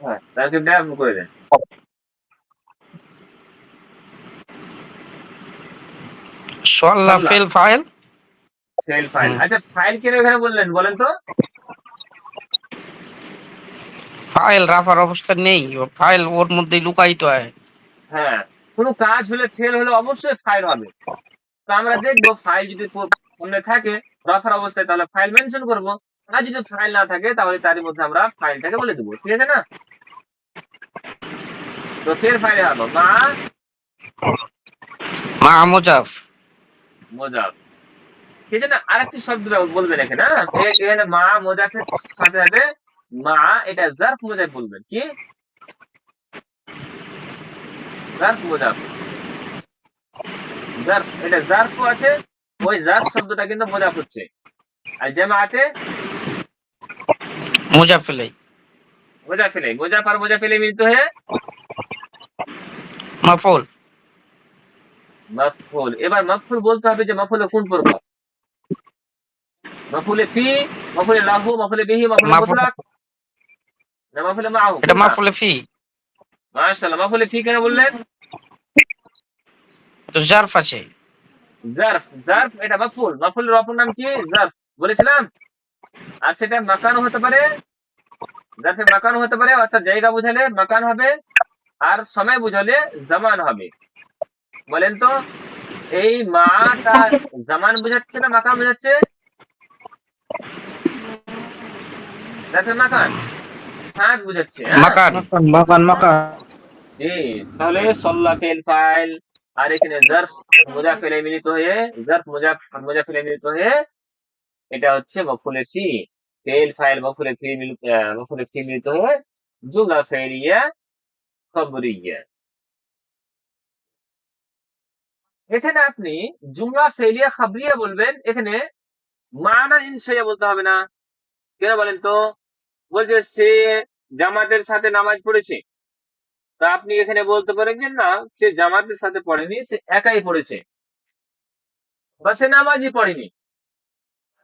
হ্যাঁ, তারকিবটা করে দেন।
সাল্লাহ
সাল্লা
ফেল ফাইল।
ফেল ফাইল, আচ্ছা ফাইল কেন এখানে বললেন বলেন তো?
ফাইল রাফার অবস্থা নেই, ও ফাইল ওর মধ্যে লুকায়িত হয়।
হ্যাঁ, কোনো কাজ হলে ফেল হলে অবশ্যই ফাইল হবে। তো আমরা দেখবো ফাইল যদি সামনে থাকে রফার অবস্থায়, তাহলে ফাইল মেনশন করব। আর যদি ফাইল না থাকে তাহলে তারই মধ্যে আমরা ফাইলটাকে বলে দেবো, ঠিক আছে না? তো ফের ফাইলে হলো মা
মা মুজাফ।
মোজাফ, ঠিক আছে না? আরেকটি শব্দ বলবেন এখানে, হ্যাঁ? এখানে মা মোজাফের সাথে সাথে মা, এটা জার্ফ মোজাফ বলবেন। কি জার্ফ মোজাফ? জার্ফ, এটা জার্ফও আছে, ওই জার্ফ শব্দটা কিন্তু মোজাফ হচ্ছে। আর জামাতে
মুজাফিলাই
মোজাফেলে, মোজাফ আর মোজাফেলে মিলিত হয়ে
মাফুল।
মাফউল। এবার মাফউল বলতে হবে যে মাফউল কোন প্রকার, মাফউলে ফি, মাফউলে লাহু, মাফউলে বিহি, মাফউলে
মাফুল,
মুতলাক, না মাফউলে মাহু,
এটা
কোনটা?
মাফুলে ফি।
মাশাআল্লাহ, মাফউলে ফি কেন বললেন?
তো জারফ আছে।
জার্ফ, জার্ফ এটা মাফউল, মাফউলের অপর নাম কি? জার্ফ বলেছিলাম। আর সেটা মাকানও হতে পারে, জার্ফে মাকানও হতে পারে, অর্থাৎ জায়গা বুঝালে মাকান হবে, আর সময় বুঝালে জামান হবে। বলেন তো এই মাটা জামান বোঝাচ্ছে না মাকান বোঝাচ্ছে? জাফে মাকান সাদ বোঝাচ্ছে। হ্যাঁ
মাকান।
মাকান মাকান।
জি, তাহলে সল্লা ফেল ফাইল আর এখানে জারফ মুজাফিলে মিলিত হয়ে জারফ মুজাফিলে মিলিত হয়ে এটা হচ্ছে মফুলে ফি। ফেল ফাইল মফুলে ফি মিলিত হয়ে জুমলা ফেলিয়া খবরিয়া। এখানে আপনি জুমলা ফেলিয়া খাবরিয়া বলবেন, এখানে মানা ইনশাইয়া বলতে হবে না। কেন বলেন তো? বলছে সে জামাতের সাথে নামাজ পড়েছে, তা আপনি এখানে বলতে পারেন যে না, সে জামাতের সাথে পড়েনি, সে একাই পড়েছে বা সে নামাজই পড়েনি।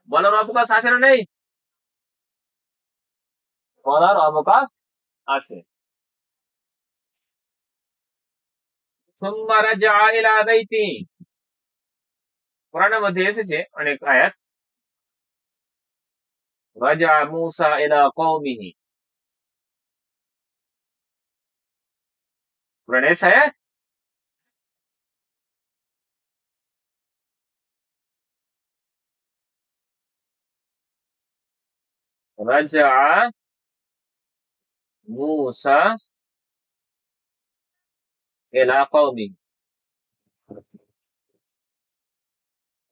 বলার অবকাশ আছে না নেই? বলার অবকাশ আছে। সুম্মা রাজা ইলা বাইতি, কোরআনের মধ্যে এসেছে অনেক আয়াত। রাজা মুসা ইলা কওমিহি, কোরআনে এসে আয়াত। রাজা মুসা ইলা কওমিহি।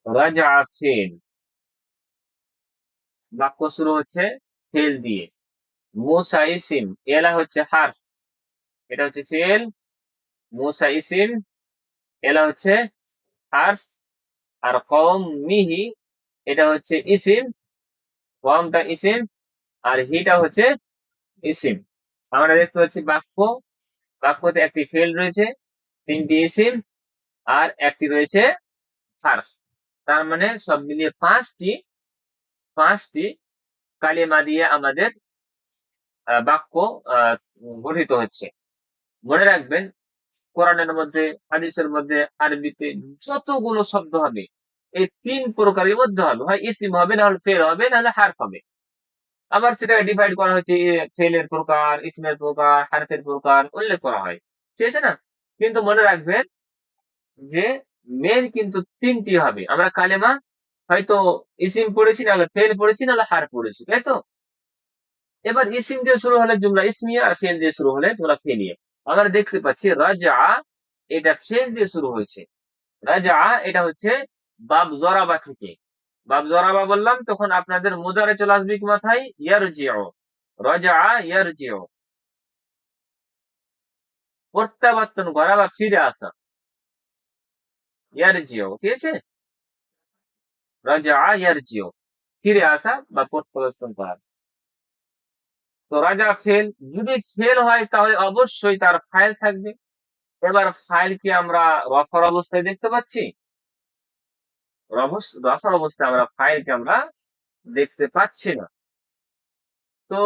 রাজা ফেল, বাক্য শুরু হচ্ছে ফেল দিয়ে। মুসা ইসিম, এলা হচ্ছে হার্ফ, এটা হচ্ছে ফেল। মুসা ইসিম, এলা হচ্ছে হার্ফ। আর কওম মিহি, এটা হচ্ছে ইসিম। কওমটা ইসিম আর হিটা হচ্ছে ইসিম। আমরা দেখতে পাচ্ছি বাক্যতে একটি ফেল রয়েছে, তিনটি ইসিম আর একটি রয়েছে হার্ফ। তার মানে সব মিলিয়ে পাঁচটি কালিমা দিয়ে আমাদের বাক্য গঠিত হচ্ছে। মনে রাখবেন, কোরআনের মধ্যে হাদিসের মধ্যে আরবিতে যতগুলো শব্দ হবে এই তিন প্রকারের মধ্যে হবে, হয় ইসিম হবে, না হলে ফেল হবে, না হলে হার্ফ হবে। আবার সেটা ডিভাইড করা হচ্ছে, ফেলের প্রকার, ইসমের প্রকার, হারফের প্রকার উল্লেখ করা হয়, ঠিক আছে না? কিন্তু মনে রাখবেন যে মেন কিন্তু তিনটি হবে। আমরা কালেমা হয়তো ইসিম পড়েছি, নাহলে ফেল পড়েছি, নাহলে হার পড়েছি, তাই তো? এবার ইসিম দিয়ে শুরু হলে জুমলা ইসমিয়া, আর ফেল দিয়ে শুরু হলে জুমলা ফেলিয়া। আমরা দেখতে পাচ্ছি রাজা, এটা ফেল দিয়ে শুরু হয়েছে। রাজা এটা হচ্ছে বাব জরাবা থেকে। বাব জরাবা বললাম তখন আপনাদের মুদারে চলে আসবে কি মাথায়? ইয়ারজিউ। রাজা ইয়ারজিউ, প্রত্যাবর্তন করা বা ফিরে আসা, ইয়ারজিউ, ঠিক আছে? রাজা ইয়ারজিউ, ফিরে আসা বা প্রত্যাবর্তন করা। তো রাজা ফেল, যদি ফেল হয় তাহলে অবশ্যই তার ফাইল থাকবে। এবার ফাইল কি আমরা রফার অবস্থায় দেখতে পাচ্ছি? রফার অবস্থায় আমরা ফাইলকে আমরা দেখতে পাচ্ছি না। তো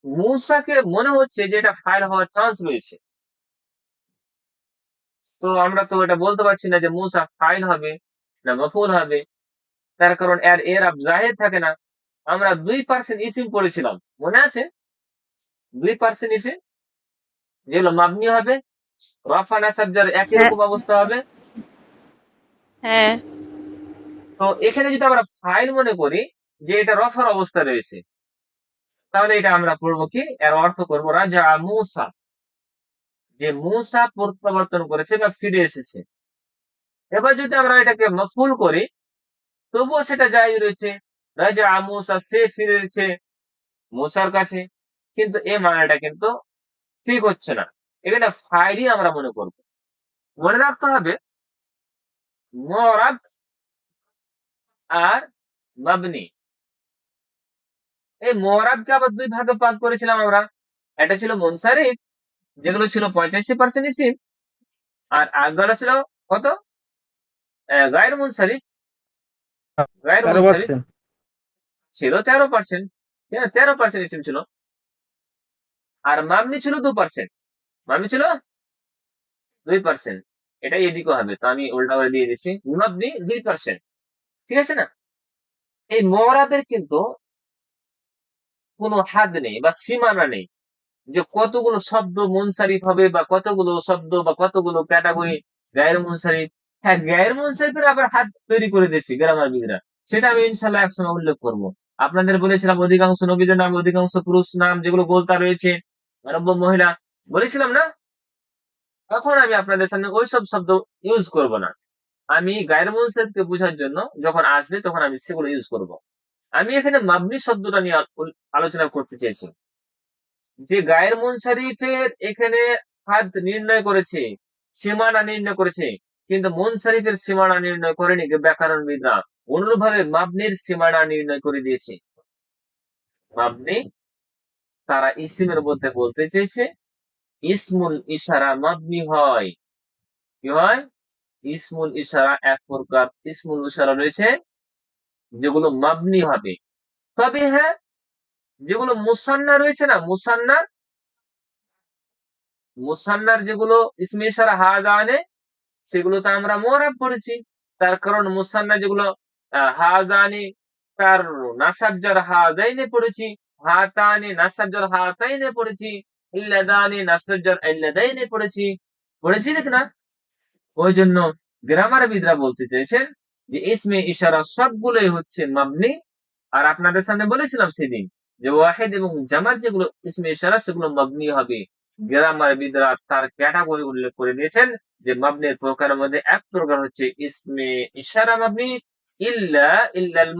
মূসাকে মনে হচ্ছে যে এটা ফাইল হওয়ার চান্স রয়েছে। তো আমরা তো এটা বলতে পারছি না যে মূসা ফাইল হবে না মফউল হবে, তার কারণ এর জাহির থাকে না। আমরা 2% ইসিম পড়েছিলাম, মনে আছে? 2% ইসিম যেগুলো মাবনি হবে, রফা নাসাব যার একই
হ্যাঁ
রকম অবস্থা হবে।
হ্যাঁ
তো এখানে যদি আমরা ফাইল মনে করি যে এটা রফার অবস্থা রয়েছে, তাহলে এটা আমরা পড়বো কি, এর অর্থ করবো রাজা মূসা, যে মূসা প্রত্যাবর্তন করেছে বা ফিরে এসেছে। এবার যদি আমরা এটাকে মফউল করি তবুও সেটা জায়েজ রয়েছে। রাজা মূসা, সে ফিরেছে মূসার কাছে, কিন্তু এই মানাটা কিন্তু ঠিক হচ্ছে না। এখানে ফাইলই আমরা মনে করবো। মনে রাখতে হবে মুরাদ আর মাবনি। এই মুরাদকে আবার দুই ভাগে ভাগ করেছিলাম আমরা। এটা ছিল মুনসারিফ, যেগুলো ছিল 85% ইসিম, আর আগগুলো ছিল কত? গায়ের মুনসারিফ। গায়ের মুনসারিফ
13%।
ছিল 13%, 13% ইসিম ছিল। আর মাবনি ছিল 2%, মাবনি ছিল 2%। এটা এদিকে হবে, তো আমি উল্টা করে দিয়ে দিচ্ছি, মাবনি 2%, ঠিক আছে না? এই মুরাদের কিন্তু কোনো হাদ নেই বা সীমানা নেই যে কতগুলো শব্দ মুনসারিফ হবে বা কতগুলো শব্দ বা কতগুলো ক্যাটাগরি গায়ের মুনসারিফ হ্যাঁ, গায়ের মুনসারিফের আবার হাত তৈরি করে দিয়েছে গ্রামারবিদরা, সেটা আমি ইনশাল্লাহ একসময় উল্লেখ করব। আপনাদের বলেছিলাম অধিকাংশ নবীদের নাম, অধিকাংশ পুরুষ নাম যেগুলো গোলতা রয়েছে, নব্য মহিলা, বলেছিলাম না? তখন আমি আপনাদের সামনে ওইসব শব্দ ইউজ করব না। আমি গায়ের মুনসারিফকে বোঝার জন্য যখন আসবে তখন আমি সেগুলো ইউজ করব। আমি এখানে মাবনি শব্দটা নিয়ে আলোচনা করতে চেয়েছি, যে গায়ের মুনসারিফের এখানে হাদ নির্ণয় করেছে, সীমানা নির্ণয় করেছে, কিন্তু মুনসারিফের সীমানা নির্ণয় করেনি ব্যাকরণবিদরা। অনুরূপভাবে মাবনির সীমানা নির্ণয় করে দিয়েছে। মাবনি তারা ইসিমের মধ্যে বলতে চেয়েছে ইসমুল ইশারা মাবনি হয়। কি হয়? ইসমুল ইশারা এক প্রকার ইসমুল ইশারা রয়েছে যেগুলো মাবনি হবে। তবে হ্যাঁ, যেগুলো মুসান্না রয়েছে না, মুসান্নার যেগুলো ইসমে ইশারা হাজানে, সেগুলো তো আমরা মুআরাব পড়েছি। তার কারণ মুসান্না যেগুলো হাজানি, তার নাসাব জার হাজাইনে পড়েছি, হাতানি নাসাব জার হাতাইনে পড়েছি, ইল্লাদানি নাসাব জার ইল্লাদাইনে পড়েছি দেখ না? ওই জন্য গ্রামারবিদরা বলতে চাইছেন যে ইসমে ইশারা সবগুলোই হচ্ছে মাবনি। আর আপনাদের সামনে বলেছিলাম সেদিন যে ওয়াহিদ এবং জামাত যেগুলো ইসমে ইশারা সেগুলো মাবনি হবে। গ্রামারবিদরা তার ক্যাটাগরি উল্লেখ করে দিয়েছেন যে মাবনির প্রকারের মধ্যে এক প্রকার হচ্ছে ইসমে ইশারা মাবনি, ইল্লাল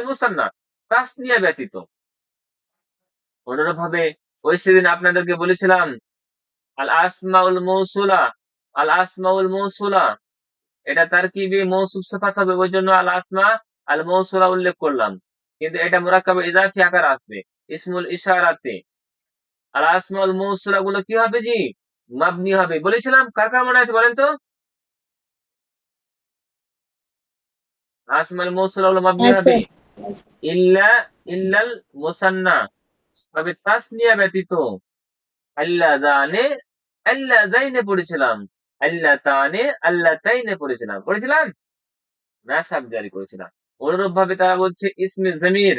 মুসান্না তাসনিয়া ব্যতীত। অনুরূপ ভাবে ওই সেদিন আপনাদেরকে বলেছিলাম আল আসমাউল মৌসুলা, আল আসমাউল মৌসুলা এটা তারকিবি মৌসুফ সিফাত হবে, ওই জন্য আল আসমা আল মৌসুলা উল্লেখ করলাম। কিন্তু এটা মুরাক্কাবে ইজাফি আকার আসবে ইসমুল ইশারাতে। আল আসমাউল মৌসুলা গুলো কি হবে জি? মাবনি হবে। বলেছিলাম, কার কার মনে আছে বলেন তো? আসমাউল মৌসুলা গুলো মাবনি হবে ইল্লাল মুসান্না, তবে তাসনিয়া ব্যতীত। আল্লাযানে আল্লাযাইনে পড়েছিলাম, আল্লাতানে আল্লাতাইনে পড়েছিলাম নাসাব জারি করেছিলাম। অনুরূপ ভাবে তারা বলছে ইসমে জমির,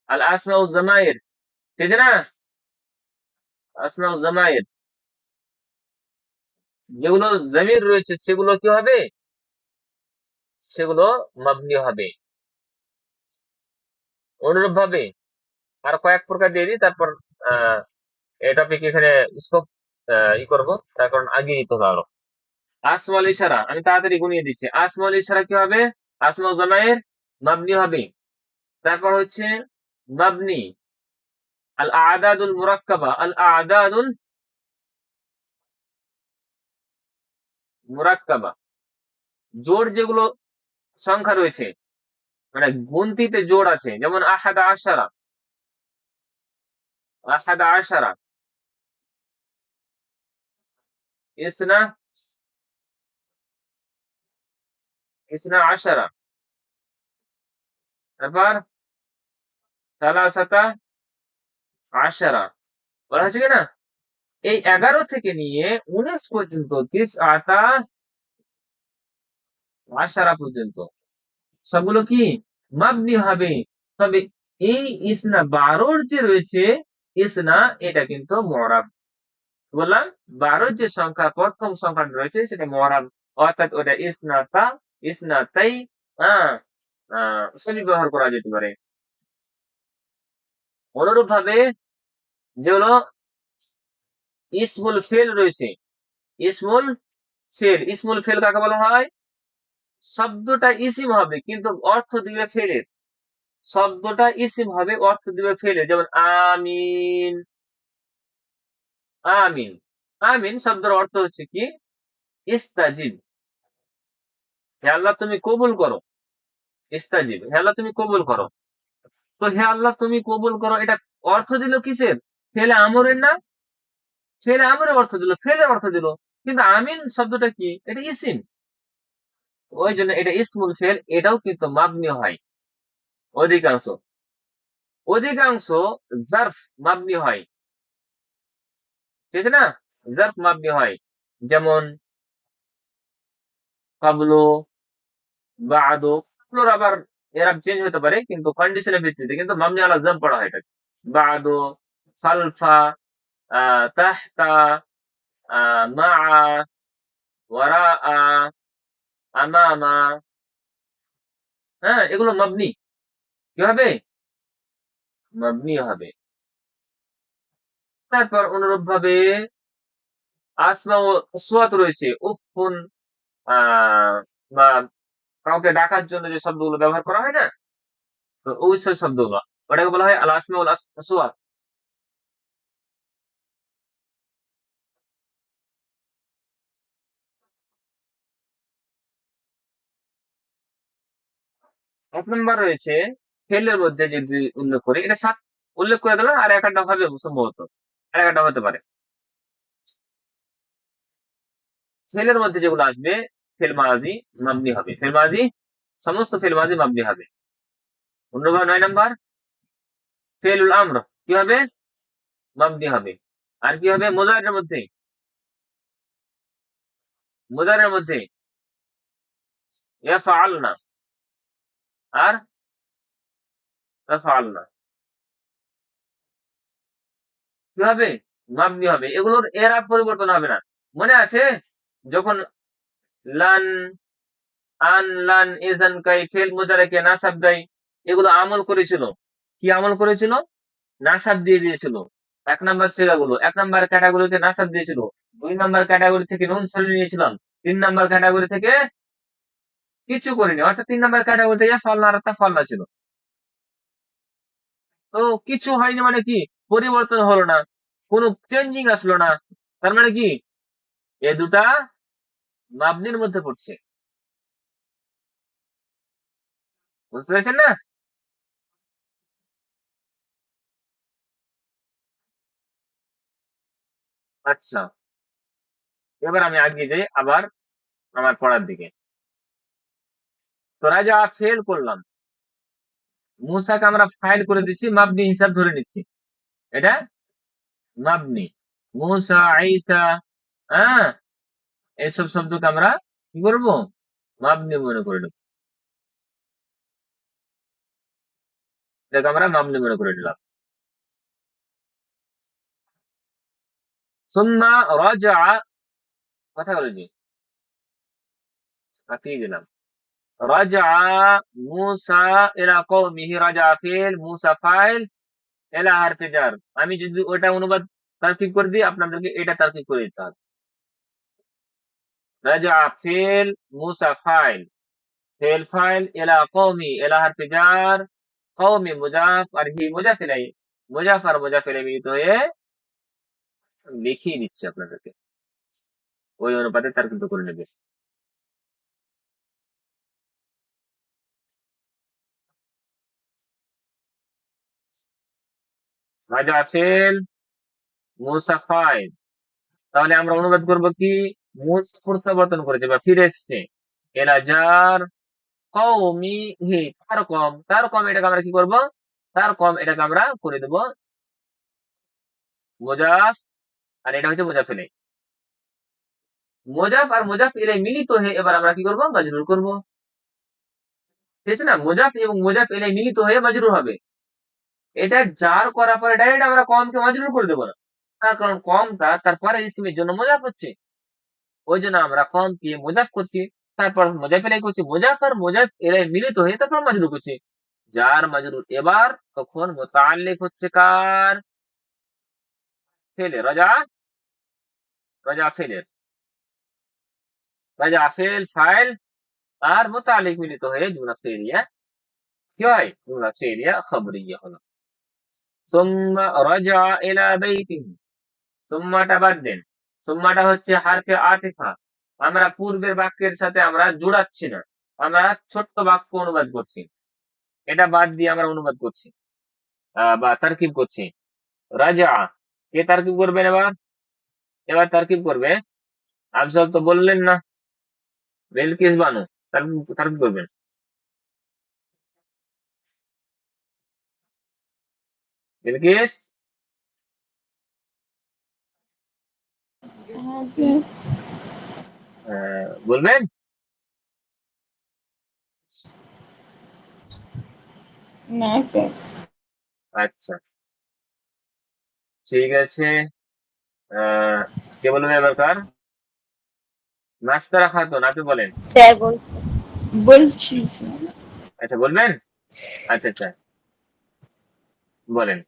আল আসমাউ জামাইর, ঠিক আছে না? আসমাউ জামাইর যেগুলো জমির রয়েছে সেগুলো কি হবে? সেগুলো মাবনি হবে। অনুরূপ ভাবে আর কয়েক প্রকার দিয়ে দিই, তারপর এই টপিক এখানে স্কোপ করবো, তার কারণ আগে দিতে হবে আরো। আসমাউল ইশারা আমি তাড়াতাড়ি গুনিয়ে দিচ্ছি। আসমাউল ইশারা কি হবে? আসমাউ জামাইর মাবনি হবে। তারপর হচ্ছে মাবনি আল আদাদুল মুরাক্কাবা, আল আদাদুল মুরাক্কাবা জোড় যেগুলো সংখ্যা রয়েছে, মানে গুনতিতে জোড় আছে, যেমন আহাদা আশারা, আহাদা আশারা, ইসনা ইসনা আশারা, তারপর সালাসাতা আশারা, বলা হচ্ছে কিনা? এই 11 থেকে নিয়ে 19 পর্যন্ত তিসআতা আশারা পর্যন্ত সবগুলো কি মাবনি হবে। তবে এই ইসনা 12 যে রয়েছে ইসনা, এটা কিন্তু মুআরাব। বললাম 12 যে সংখ্যা, প্রথম সংখ্যাটা রয়েছে সেটা মুআরাব, অর্থাৎ ওটা ইসনাতা ইসনাতাই হ্যাঁ সবই ব্যবহার করা যেতে পারে। অনুরূপ ভাবে যেগুলো ইসমুল ফেল রয়েছে, ইসমুল ফেল কাকে বলা হয়? শব্দটা ইসিম হবে কিন্তু অর্থ দিবে ফেলের। শব্দটা ইসিম হবে, অর্থ দিবে ফেলের। যেমন আমিন, আমিন, আমিন শব্দের অর্থ হচ্ছে কি? ইস্তাজিব, হে আল্লাহ তুমি কবুল করো। ইস্তাজিব, হে আল্লাহ তুমি কবুল করো। তো হে আল্লাহ তুমি কবুল করো, এটা অর্থ দিল কিসের? ফেলে আমরের না? ফেলে আমরের অর্থ দিল, ফেলের অর্থ দিল। কিন্তু আমিন শব্দটা কি? এটা ইসিম, ওই জন্য এটা ইসমুল ফেল, এটাও কিন্তু মাবনি হয়। অধিকাংশ অধিকাংশ জারফ মাবনি হয়, ঠিক আছে না? জারফ মাবনি হয়, যেমন কাবলু, বাদু। এগুলোর আবার এরাব চেঞ্জ হতে পারে কিন্তু কন্ডিশনের ভিত্তিতে, কিন্তু মাবনি আলা জাম পড়া হয় এটাকে। বাদু, খালফা, তাহতা, মা, ওয়ারা, আমামা, হ্যাঁ, এগুলো মাবনি। কি হবে? মাবনি হবে। তারপর অনুরূপ ভাবে আসমা ও সোয়াত রয়েছে, উফুন, বা কাউকে ডাকার জন্য যে শব্দগুলো ব্যবহার করা হয় না, তো ওই সব শব্দগুলো, ওটাকে বলা হয় আল আসমা ওয়াল আসওয়াত। এক নম্বর রয়েছে ফেলের মধ্যে যদি উল্লেখ করি, এটা সাত উল্লেখ করে দিলাম, আর একটা হবে সম্ভবত, আর একটা হতে পারে। ফেলের মধ্যে যেগুলো আসবে, ফেল মাজি মাবনি হবে, ফেল মাজি, সমস্ত ফেল মাজি মাবনি হবে। অনুরূপ 9 নম্বর, ফেলুল আমর কি হবে? মাবনি হবে। আর কি হবে? মুজারের মধ্যে, মুজারের মধ্যে ইয়াফআলনা আর তাফআলনা কি হবে? মাবনি হবে। এগুলোর এরাব পরিবর্তন হবে না। মনে আছে যখন লান, আন, লান, ইজান, কাই ফেল মুজারেকে নাসাব দেয়, এগুলো আমল করেছিল। কি আমল করেছিল? নাসাব দিয়ে দিয়েছিল। 1 নম্বর সিগাগুলো, 1 নম্বর ক্যাটাগরিতে নাসাব দিয়েছিল। 2 নম্বর ক্যাটাগরি থেকে নুন সরিয়ে নিয়েছিলাম। 3 নম্বর ক্যাটাগরি থেকে কিছু করিনি, অর্থাৎ 3 নম্বর ক্যাটাগরিতে ফাল্লা আর ফাল্লা ছিল। তো কিছু হয়নি মানে কি? পরিবর্তন হলো না, কোনো চেঞ্জিং আসলো না। তার মানে কি? এ দুটা মাবনির মধ্যে পড়ছে। বুঝতে পেরেছেন না? আচ্ছা, এবার আমি আগিয়ে যাই আবার আমার পড়ার দিকে। তো রাজা ফেল করলাম, মুসাকে আমরা ফাইল করে দিচ্ছি, মাবনি হিসাব ধরে নিচ্ছি, এটা মাবনি। মুসা, ঈসা, হ্যাঁ, এইসব শব্দকে আমরা কি করবো? মাবনি মনে করে নেব। এটাকে আমরা মাবনি মনে করে নিলাম। সুম্মা রাজা, কথা বলেছি, কাটিয়ে দিলাম। রাজা মুসা ইলা কওমিহি, রাজা ফেল, মুসা ফাইল, এলা হারফে জার। আমি যদি ওটা অনুবাদ তারকিব করে দিই, আপনাদেরকে এটা তারকিব করে দিতে হবে। রাজা ফেল, মুসা ফাইল, ফেল ফাইল, এলা কওমি, এলা হারফে জার, কওমি মুজাফ, আর হি মুজাফ ইলাইহি, মুজাফ আর মুজাফ ইলাইহি মিলিত হয়ে, লিখিয়ে দিচ্ছি আপনাদেরকে, ওই অনুপাতে তারকিব করে নেবে। রাজা ফেল, মুসা ফাইল, তাহলে আমরা অনুবাদ করব কি? মুসা প্রত্যাবর্তন করেছে বা ফিরে এসছে, এলা জার, কওমিহি তার কম, তার কম, এটাকে আমরা কি করব? তার কম, এটাকে আমরা করে দেব মুজাফ, আর এটা হচ্ছে মুজাফ ইলাইহি। মুজাফ আর মুজাফ ইলাইহি মিলিত হয়ে এবার আমরা কি করব? মাজরুর করব। ঠিক আছে না? মুজাফ এবং মুজাফ ইলাইহি মিলিত হয়ে মাজরুর হবে। এটা জার করার পরে ডাইরেক্ট আমরা কমকে মাজরুর করে দেব না, তার কারণ কমটা তারপরে ইসমের জন্য মুজাফ হচ্ছে, ওই জন্য আমরা কমকে মুজাফ করছি, তারপর মুজাফ ইলাইহি করছি, মুজাফ আর মুজাফ ইলাইহি মিলিত হয়ে তারপর মাজরুর করছি। জার মাজরুর এবার তখন মুতাআল্লিক হচ্ছে কার? ফেলে, রাজা, রাজা ফেলের, রাজা ফেল ফাইল, আর মুতাআল্লিক মিলিত হয়ে জুমলা ফেলিয়া কি হয়? জুমলা ফেলিয়া খবরিয়া হলো। সুম্মা রাজা ইলা বাইতিহি, সুম্মাটা বাদ দেন, সুম্মাটা হচ্ছে হারফে আতিফা, আমরা পূর্বের বাক্যের সাথে আমরা জোড়াচ্ছি না, আমরা ছোট্ট বাক্য অনুবাদ করছি, এটা বাদ দিয়ে আমরা অনুবাদ করছি, বা তারকিব করছি। রাজা, কে তারকিব করবেন এবার? এবার তারকিব করবে আফজল, তো বললেন না, বিলকিস বানু তারকিব তারকিব করবেন। বিলকিস,
হ্যাঁ স্যার।
বলবেন?
না স্যার।
আচ্ছা, ঠিক আছে। কে বলবে এবার কার? নাস্তারা খাতুন, আপনি বলেন।
স্যার বল
বলছি স্যার।
আচ্ছা বলবেন, আচ্ছা আচ্ছা বলেন।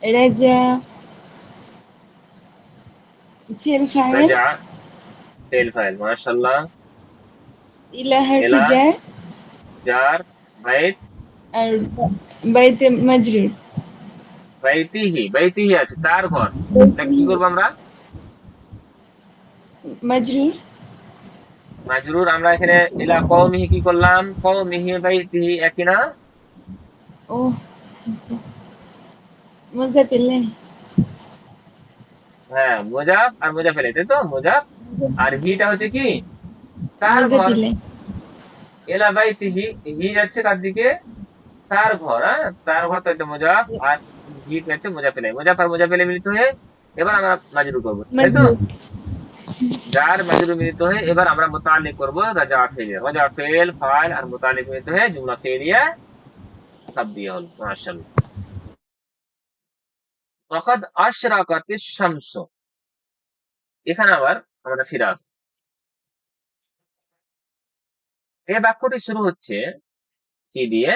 রাজা ফিল ফাইল
রাজা ফেল ফাইল, মাশাআল্লাহ।
ইলা হারফে
এলা
জার
জার, বাইত
আর বাইতে মাজরুর।
বাইতিহি, বাইতিহি আছে তার ঘর, এটা কি করবো আমরা?
মাজরুর
মাজরুর, আমরা এখানে ইলা কওমিহি কি করলাম? কওমিহি বাইতিহি একই না?
ও মজা পেলে
হ্যাঁ, মুজাফ আর মুজাফ ইলাইহি, তাই তো? মুজাফ আর হিটা হচ্ছে কি? তার
মজা
ঘর।
পেলে
এলা বাইতিহি, হি যাচ্ছে কার দিকে? তার ঘর, হ্যাঁ তার ঘর, তো এটা মুজাফ, আর হিট হচ্ছে মুজাফ ইলাইহি। মুজাফ আর মুজাফ ইলাইহি মিলিত হয়ে এবার আমরা মাজরুর করবো, তাই তো?
মাজরুর
যার মাজরুর মিলিত হয়ে এবার আমরা মুতাল্লিক করবো রাজা ফেল। রাজা ফেল ফাইল আর মুতাল্লিক মিলিত হয়ে জুমলা ফেলিয়া সব দিয়ে হলো, মাশাআল্লাহ। ওয়াকাদ আশরাকাতিশ শামসু, এখানে আবার আমরা ফিরে আসি। এই বাক্যটি শুরু হচ্ছে কি দিয়ে?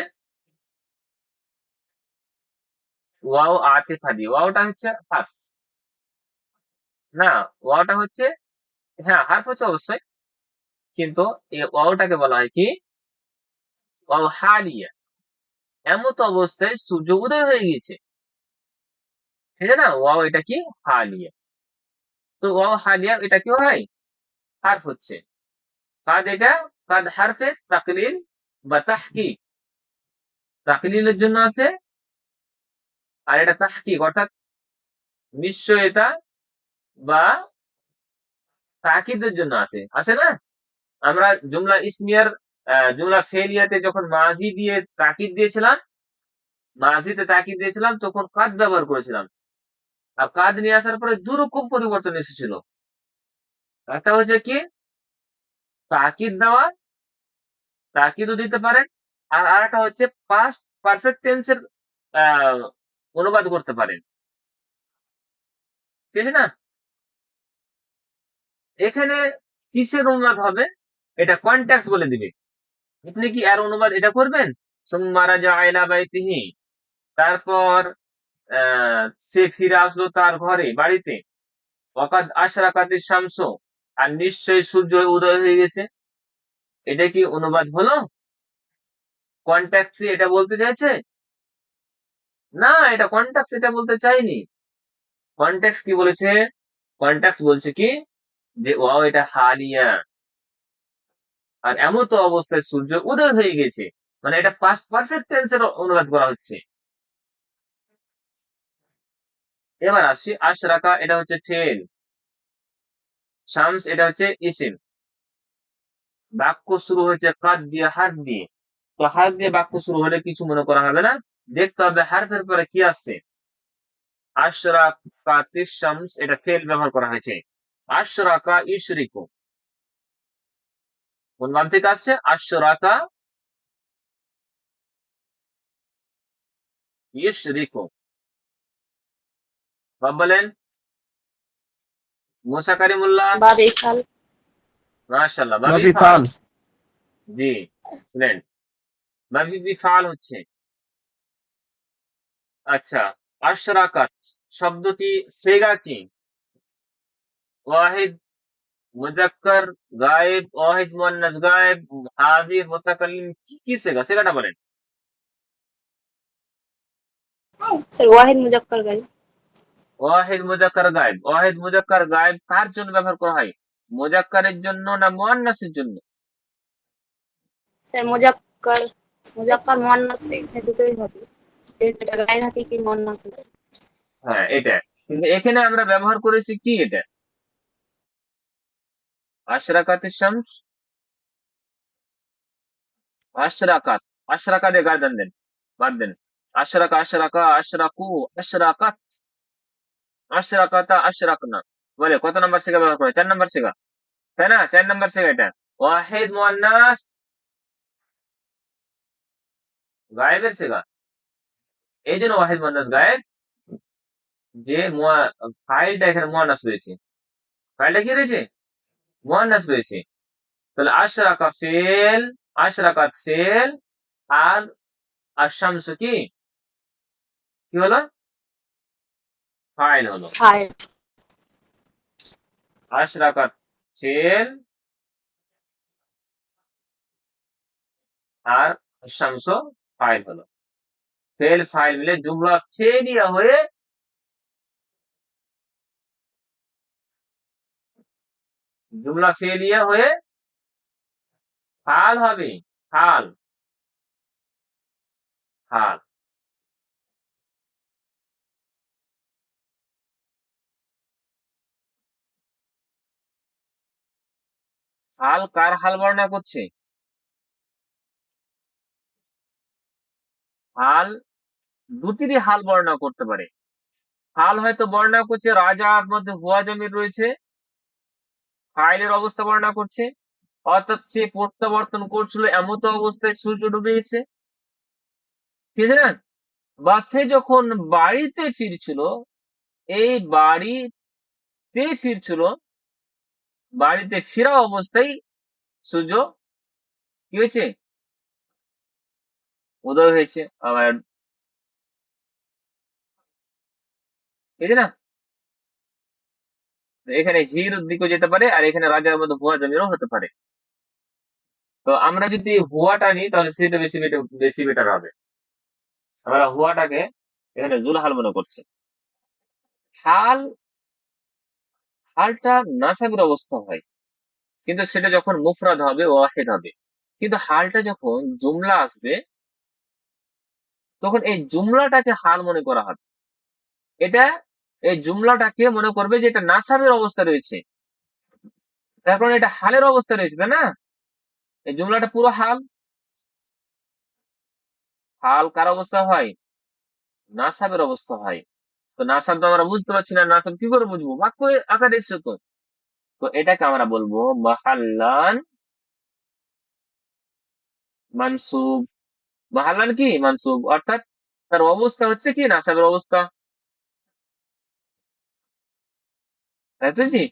ওয়াও আতিফা দিয়ে। ওয়াওটা হচ্ছে হারফ না, ওয়াওটা হচ্ছে, হ্যাঁ হারফ হচ্ছে অবশ্যই, কিন্তু এই ওয়াওটাকে বলা হয় কি? ওয়াও হালিয়া। এমত অবস্থায় সূর্য উদয় হয়ে গেছে, ঠিক আছে না? ওয়াও এটা কি? হালিয়া। তো ওয়াও হালিয়া এটা কি হয়? হারফ হচ্ছে। কাদ এটা, কাদ হারফে তাকলিল বা তাহকিক। তাকলিলের জন্য আছে, আর এটা তাহকিক অর্থাৎ নিশ্চয়তা বা তাকিদের জন্য আছে, আছে না? আমরা জুমলা ইসমিয়ার জুমলা ফেলিয়াতে যখন মাজি দিয়ে তাকিদ দিয়েছিলাম, মাজিতে তাকিদ দিয়েছিলাম, তখন কাদ ব্যবহার করেছিলাম। আর কাদ নিয়ে আসার পরে দুরকম পরিবর্তন এসেছিল। একটা হচ্ছে কি? তাকিদ দেওয়া, তাকিদও দিতে পারেন। আর আরেকটা হচ্ছে পাস্ট পারফেক্ট টেন্সের অনুবাদ করতে পারেন, ঠিক আছে না? এখানে কিসের অনুবাদ হবে? এটা কনটেক্সট বলে দিবে। আপনি কি এর অনুবাদ এটা করবেন? সুম্মা রাজা'a ইলা বাইতিহি, তারপর সে ফিরে আসলো তার ঘরে, বাড়িতে। ওয়াকাদ আশরাকাতিশ শামসু, আর নিশ্চয়ই সূর্য উদয় হয়ে গেছে। এটা কি অনুবাদ হলো? কনটেক্সট এটা বলতে চাইছে? না, এটা কনটেক্সট এটা বলতে চাইনি। কনটেক্সট কি বলেছে? কনটেক্সট বলছে কি? যে ওয়াও এটা হালিয়া, আর এমন তো অবস্থায় সূর্য উদয় হয়ে গেছে, মানে এটা পাস্ট পারফেক্ট টেন্সের অনুবাদ করা হচ্ছে। এবার আসি, আশরাকা এটা হচ্ছে ফেল, শামস এটা হচ্ছে ইসিম। বাক্য শুরু হয়েছে কাদ দিয়ে, হারফ দিয়ে। তো হারফ দিয়ে বাক্য শুরু হলে কিছু মনে করা হবে না, দেখতে হবে হারফের পরে কি আসছে। আশরাকাতিশ শামস এটা ফেল ব্যবহার করা হয়েছে। আশরাকা ইশরিকু, কোন বাম থেকে আসছে? আশরাকা ইশরিকু। বাব বলেন, মুসা কারিমুল্লাহ।
বাবে খাল
মাশাআল্লাহ, বাবি
বাবি
ফাল।
ফাল।
জি, শুনেন, বাবি বিফাল হচ্ছে। আচ্ছা, আশরাকাত শব্দটি সেগা কি? ওয়াহিদ মুজাক্কার গায়েব, ওয়াহিদ মুয়ান্নাস গায়েব, হাজির মুতাকাল্লিম, কি সেগা? সেগাটা বলেন।
স্যার ওয়াহিদ মুজাক্কার গাই।
ওয়াহিদ মুজাক্কার গায়েব। ওয়াহিদ মুজাক্কার গায়েব কার জন্য ব্যবহার করা হয়? মুজাক্কারের জন্য না মুয়ান্নাসের জন্য?
স্যার মুজাক্কার, মুজাক্কার মুয়ান্নাস এখানে দুটোই হবে, যেহেতু এটা গায়ের হাকিকি মুয়ান্নাস আছে।
হ্যাঁ এটা, কিন্তু এখানে আমরা ব্যবহার করেছি কি এটা? আশরাকাতিশ শামস, আশরাকাত, আশরাকাতে গার্দান দেন, বাদ দেন। আশরাকা, আশরাকা, আশরাকু, আশরাকাত, আশরাকাতা, আশরাকনা। বলে কত নাম্বার সিগা ব্যবহার করে? 4 নাম্বার সিগা, তাই না? 4 নাম্বার সিগা এটা। ওয়াহিদ মুয়ান্নাস গায়েবের সিগা, এই জন্য ওয়াহিদ মুয়ান্নাস গায়েব, যে ফাইলটা এখানে মুয়ান্নাস রয়েছে। ফাইলটা কি রয়েছে? মুয়ান্নাস রয়েছে। তাহলে আশরাকা ফেল, আশরাকাত ফেল, আর আশ-শামসু কি কি হলো? ফাইল হলো।
ফাইল।
আশরাকাত ফেল আর আশ-শামসু ফাইল হলো। ফেল ফাইল মিলে জুমলা ফেলিয়া হয়ে জুমলা ফেলিয়া হয়ে হাল হবে। হাল, হাল। হাল কার হাল বর্ণনা করছে? হাল দুটিরই হাল বর্ণনা করতে পারে। হাল হয়তো বর্ণনা করছে রাজার মধ্যে হুয়া জমির রয়েছে, ফাইলের অবস্থা বর্ণনা করছে, অর্থাৎ সে প্রত্যাবর্তন করছিল এমত অবস্থায় সূর্য ডুবে গেছে, ঠিক আছে না? বা সে যখন বাড়িতে ফিরছিল, এই বাড়িতে ফিরছিল, বাড়িতে ফেরা অবস্থায় সূর্য কি হয়েছে? উদয় হয়েছে। আবার ঠিক আছে না? এখানে হির দিকেও যেতে পারে, আর এখানে রাজার মধ্যে হুয়া জমিরও হতে পারে। তো আমরা যদি হুয়াটা নিই তাহলে সেটা বেশি বেটার হবে। আমরা হুয়াটাকে এখানে জুল হাল মনে করছি। হাল, হালটা নাসাবের অবস্থা হয়, কিন্তু সেটা যখন মুফরাদ হবে, ওয়াহিদ হবে। কিন্তু হালটা যখন জুমলা আসবে, তখন এই জুমলাটাকে হাল মনে করা হবে। এটা এই জুমলাটাকে মনে করবে যে এটা নাসাবের অবস্থা রয়েছে, তার কারণ এটা হালের অবস্থা রয়েছে, তাই না? এই জুমলাটা পুরো হাল। হাল কার অবস্থা হয়? নাসাবের অবস্থা হয়। তো নাসাব তো আমরা বুঝতে পারছি না, নাসাব কি করে বুঝবো? বাক্য আকারে এসছে তো। তো এটাকে আমরা বলবো মাহাল্লান মানসুব। মাহাল্লান কি? মানসুব, অর্থাৎ তার অবস্থা হচ্ছে কি? নাসাবের অবস্থা। তাই তো জি।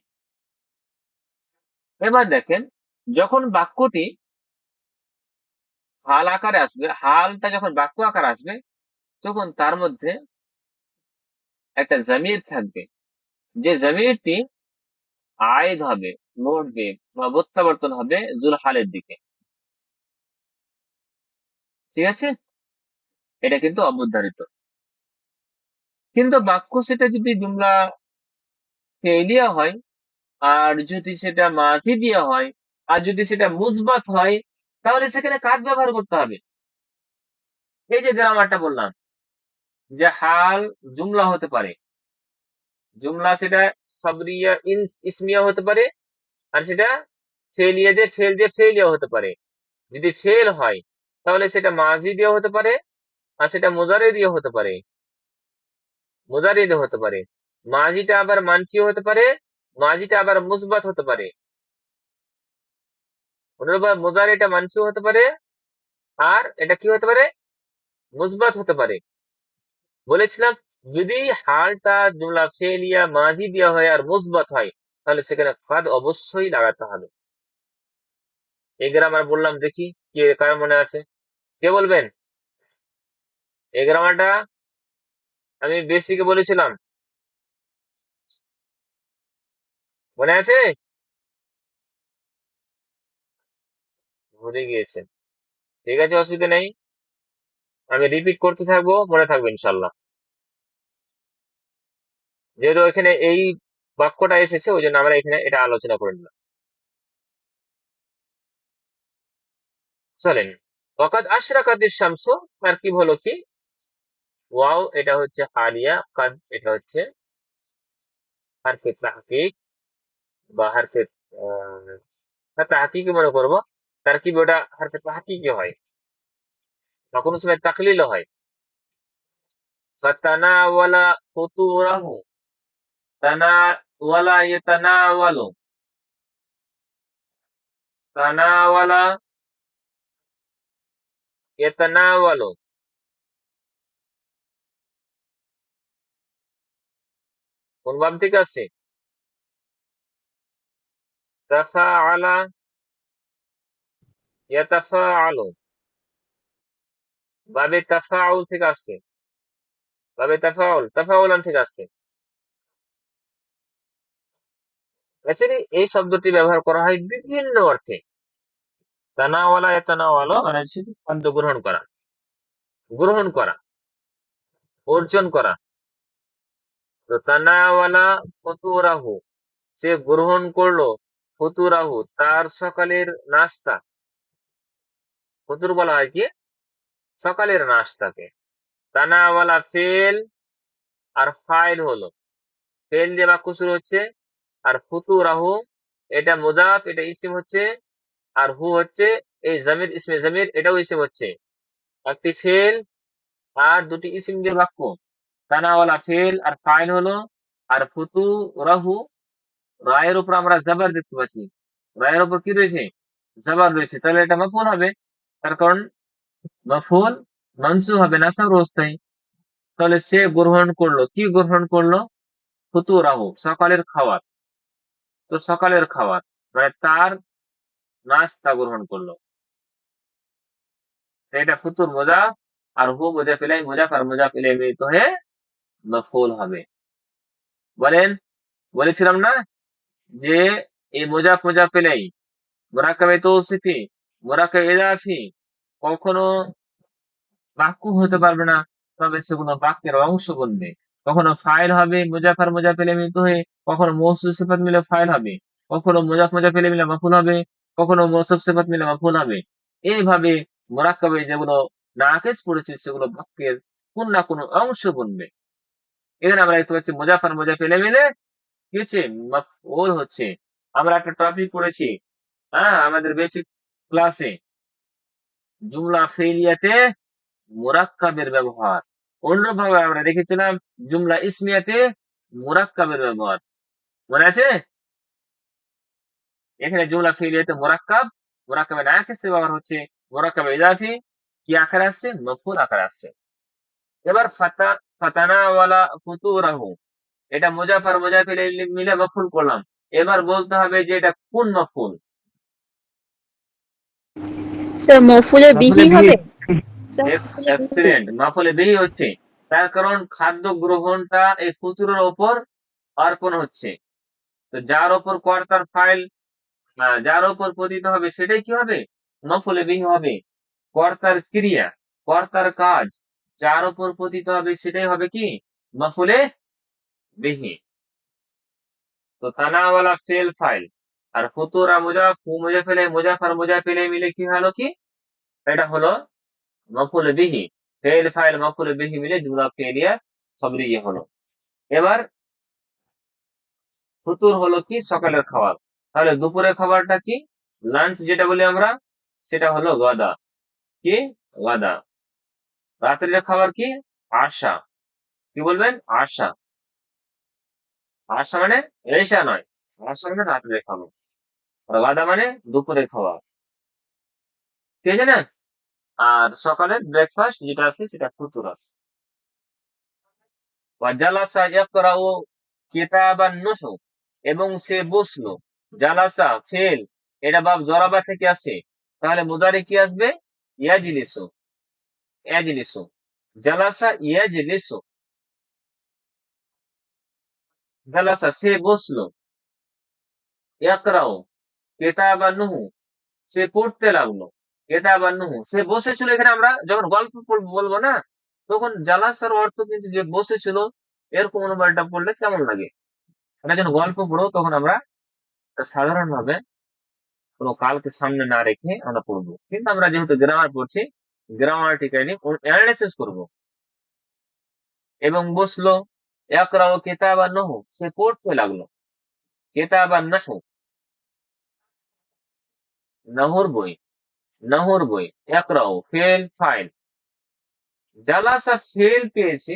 এবার দেখেন, যখন বাক্যটি হাল আকারে আসবে, হালটা যখন বাক্য আকারে আসবে, তখন তার মধ্যে একটা জমির থাকবে, যে জমিরটি আয়েদ হবে, লড়বে বা প্রত্যাবর্তন হবে জুল হালের দিকে, ঠিক আছে? এটা কিন্তু অবধারিত। কিন্তু বাক্য সেটা যদি জুমলা ফেলিয়া হয়, আর যদি সেটা মাঝি দিয়া হয়, আর যদি সেটা মুসবাত হয়, তাহলে সেখানে কাজ ব্যবহার করতে হবে। এই যে গ্রামারটা বললাম, যে হাল জুমলা হতে পারে, জুমলা সেটা সাবরিয়া ইসমিয়া হতে পারে, আর সেটা ফেলিয়া হতে পারে। যদি ফেল হয় তাহলে সেটা মাজি দিয়ে হতে পারে, আর সেটা মুজারে দিয়ে হতে পারে, মুজারে দিয়ে হতে পারে। মাজিটা আবার মানফিও হতে পারে, মাজিটা আবার মুসবাত হতে পারে। অনুরূপ মুজারিটা মানফিও হতে পারে, আর এটা কি হতে পারে? মুসবাত হতে পারে। বলেছিলাম, যদি হালটা জুমলা ফেলিয়া মাজি দেওয়া হয় আর মুসবাত হয়, তাহলে সেখানে কাদ অবশ্যই লাগাতে হবে। এই গ্রামার বললাম, দেখি কে কার মনে আছে, কে বলবেন? এই গ্রামারটা আমি বেসিকে বলেছিলাম, মনে আছে? ভুলে গিয়েছেন, ঠিক আছে, অসুবিধা নেই, আমি রিপিট করতে থাকবো, মনে থাকবে ইনশাল্লাহ। যেহেতু এখানে এই বাক্যটা এসেছে, ওই জন্য আমরা এখানে এটা আলোচনা করে নিলাম। চলেন, ওয়াকাদ আশরাকাতিশ শামসু, তারকিব হলো কি? ওয়াও এটা হচ্ছে হালিয়া, কাদ এটা হচ্ছে হারফে তাহকিক বা হারফে তাহকিক মনে করবো। তারকিব ওটা হারফে তাহকিকি হয়, বা কোনো সময় তাকলিলও হয়। ফাতানাওয়ালা ফুতুরাহু, তানাওয়ালা ইয়াতানাওয়ালু, তানাওয়ালা ইয়াতানাওয়ালু, কোন বাম থেকে আসছে? তাফাআলা ইয়াতাফাআলু, বাবে তাফাউল থেকে আসছে, বাবে তাফাউল, তাফাউলান থেকে আসছে। অ্যাকচুয়ালি এই শব্দটি ব্যবহার করা হয় বিভিন্ন অর্থে। তানাওয়ালা ইয়াতানাওয়ালু মানে হচ্ছে খাদ্য গ্রহণ করা, গ্রহণ করা, অর্জন করা। তো তানাওয়ালা ফতুরাহু, সে গ্রহণ করলো, ফতুরাহু তার সকালের নাস্তা। ফতুর বলা হয় কি সকালের নাস্তাকে। তানাওয়ালা ফেল আর ফাইল হলো, ফেল দিয়ে বাক্য শুরু হচ্ছে, আর ফুতুরাহু এটা মুদাফ, এটা ইসিম হচ্ছে, আর হু হচ্ছে এই জামির, ইসমে জামির, এটাও ইসিম হচ্ছে। একটি ফেল আর দুটি ইসিম দিয়ে বাক্য। তানাওয়ালা ফেল আর ফাইল হলো, আর ফুতুরাহু রায়ের উপর আমরা জাবার দেখতে পাচ্ছি, রায়ের উপর কি রয়েছে, জাবার রয়েছে, তাহলে এটা মাফউল হবে। তার কারণ মাফউল মানসুব হবে নাসাব অবস্থায়। তাহলে সে গ্রহণ করলো, কি গ্রহণ করলো, ফুতুরাহু সকালের খাবার। তো সকালের খাবার মানে তার নাস্তা গ্রহণ করলো, তো এটা ফুতুর মুজাফ, আর হু মুজাফ ইলাইহি, মুজাফ আর মুজাফ ইলাইহি মিলিত হয়ে মাফউল হবে। বলেন, বলেছিলাম না যে এই মুজাফ মুজাফ ইলাইহি, মুরাক্কাবে তৌসিফি, মুরাক্কাবে ইজাফি কখনো বাক্য হতে পারবে না, তবে সেগুলো বাক্যের অংশ বনবে। কখনো ফাইল হবে মুজাফ আর মুজাফ ইলাইহি মিলিত হয়ে, কখনো মৌসুফ সিফাত মিলে ফাইল হবে, কখনো মুজাফ মুজাফ ইলাইহি মিলে মাফউল হবে, কখনো মৌসুফ সিফাত মিলে মাফউল হবে। এইভাবে মুরাক্কাবে যেগুলো নাকিস পড়েছে সেগুলো বাক্যের কোন না কোনো অংশ বনবে। এখানে আমরা দেখতে পাচ্ছি মুজাফ আর মুজাফ ইলাইহি মিলে কি হচ্ছে, মাফউল হচ্ছে। আমরা একটা টপিক পড়েছি, হ্যাঁ, আমাদের বেসিক ক্লাসে, জুমলা ফেলিয়াতে মুরাক্কাবের ব্যবহার। অন্যভাবে আমরা দেখেছিলাম জুমলা ইসমিয়াতে মুরাক্কাবের ব্যবহার, মনে আছে? এখানে জুমলা ফেলিয়াতে মুরাক্কাব, মুরাক্কাবে নাকিসের ব্যবহার হচ্ছে, মুরাক্কাবে ইজাফি কি আকারে আসছে, মাফউল আকারে আসছে। এবার ফাতানাওয়ালা ফুতুরাহু, এটা মুজাফ আর মুজাফ ইলাইহি মিলে মাফউল করলাম। এবার বলতে হবে যে এটা কোন মাফউল,
স্যার মফুলে
মাফউলে
বিহি
বিহি।
হবে। স্যার মফুলে বিহি।
এক্সিলেন্ট, মাফউলে বিহি হচ্ছে। তার কারণ খাদ্য গ্রহণটা এই ফুতুরের উপর অর্পণ হচ্ছে। তো যার উপর কর্তার ফাইল, যার উপর পতিত হবে সেটাই কি হবে, মাফউলে বিহি হবে। কর্তার ক্রিয়া, কর্তার কাজ যার উপর পতিত হবে সেটাই হবে কি, মাফউলে বিহি। তো তানাওয়ালা ফেল ফাইল, আর ফুতুরা মুজাফ, হু মুজাফ ইলাইহি, মুজাফ আর মুজাফ ইলাইহি মিলে কি হলো কি, এটা হলো মাফউলে বিহি। ফেল ফাইল মাফউলে বিহি মিলে জুমলা ফেলিয়া সবরিয়ে হলো। এবার ফুতুর হলো কি সকালের খাবার, তাহলে দুপুরের খাবারটা কি, লাঞ্চ যেটা বলি আমরা, সেটা হলো গাদা, কি গাদা। রাত্রের খাবার কি, আশা, কি বলবেন, আশা। আশা মানে এশা নয়, আশা মানে রাত্রের খাবার, আর গাদা মানে দুপুরের খাবার, ঠিক আছে না? আর সকালের ব্রেকফাস্ট যেটা আছে সেটা ফুতুর আছে। ওয়াজালাসা ইয়াকরাউ কিতাবান নুহু, এবং সে বসলো। জালাসা ফেল, এটা বাব জরাবা থেকে আসে, তাহলে মুদারি কি আসবে, ইয়াজলিসু, ইয়াজলিসু। জালাসা ইয়াজলিসু, জালাসা সে বসলো। ইয়াকরাউ কিতাবান নুহু, সে পড়তে লাগলো। কিতাবান নুহু, সে বসেছিল। এখানে আমরা যখন গল্প বলবো না, তখন জালাসার অর্থ কিন্তু যে বসেছিল, এরকম অনুবাদটা পড়লে কেমন লাগে। এটা যখন গল্প পড়ো তখন আমরা সাধারণভাবে কোনো কালকে সামনে না রেখে আমরা পড়বো, কিন্তু আমরা যেহেতু গ্রামার পড়ছি, গ্রামাটিক্যালি অ্যানালাইসিস করব। এবং বসলো, ইয়াকরাউ কিতাবান নাহু, সে পড়তে লাগলো। কিতাবান নাহু, নাহুর বই, নাহুর বই। ইয়াকরাউ ফেল ফাইল, জালাসা ফেল পেয়েছে,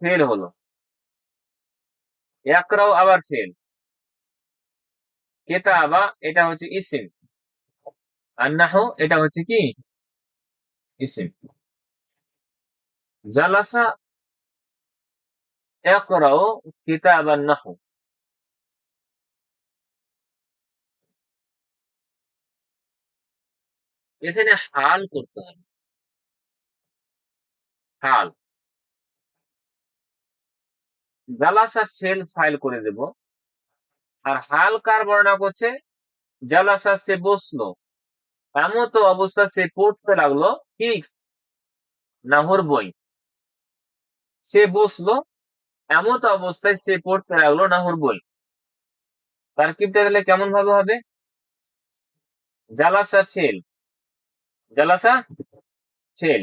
ফেল হলো। ইয়াকরাউ আবার ফেল। কিতাবা এটা হচ্ছে ইসিম, আর নাহু এটা হচ্ছে কি, ইসিম। জালাসা ইকরাউ কিতাবান নাহু। এখানে হাল করতে হবে, হাল। জালাসা ফেল ফাইল করে দেব। আর হাল কার বর্ণনা করছে? জালাসা সে বসলো, এমন তো অবস্থা সে পড়তে লাগলো কি? নাহর বই। সে বসলো, এমন তো অবস্থায় সে পড়তে লাগলো নাহর বই। তারকিবটা দিলে কেমন ভাবে হবে? জালাসা ফেল, জালাসা ফেল।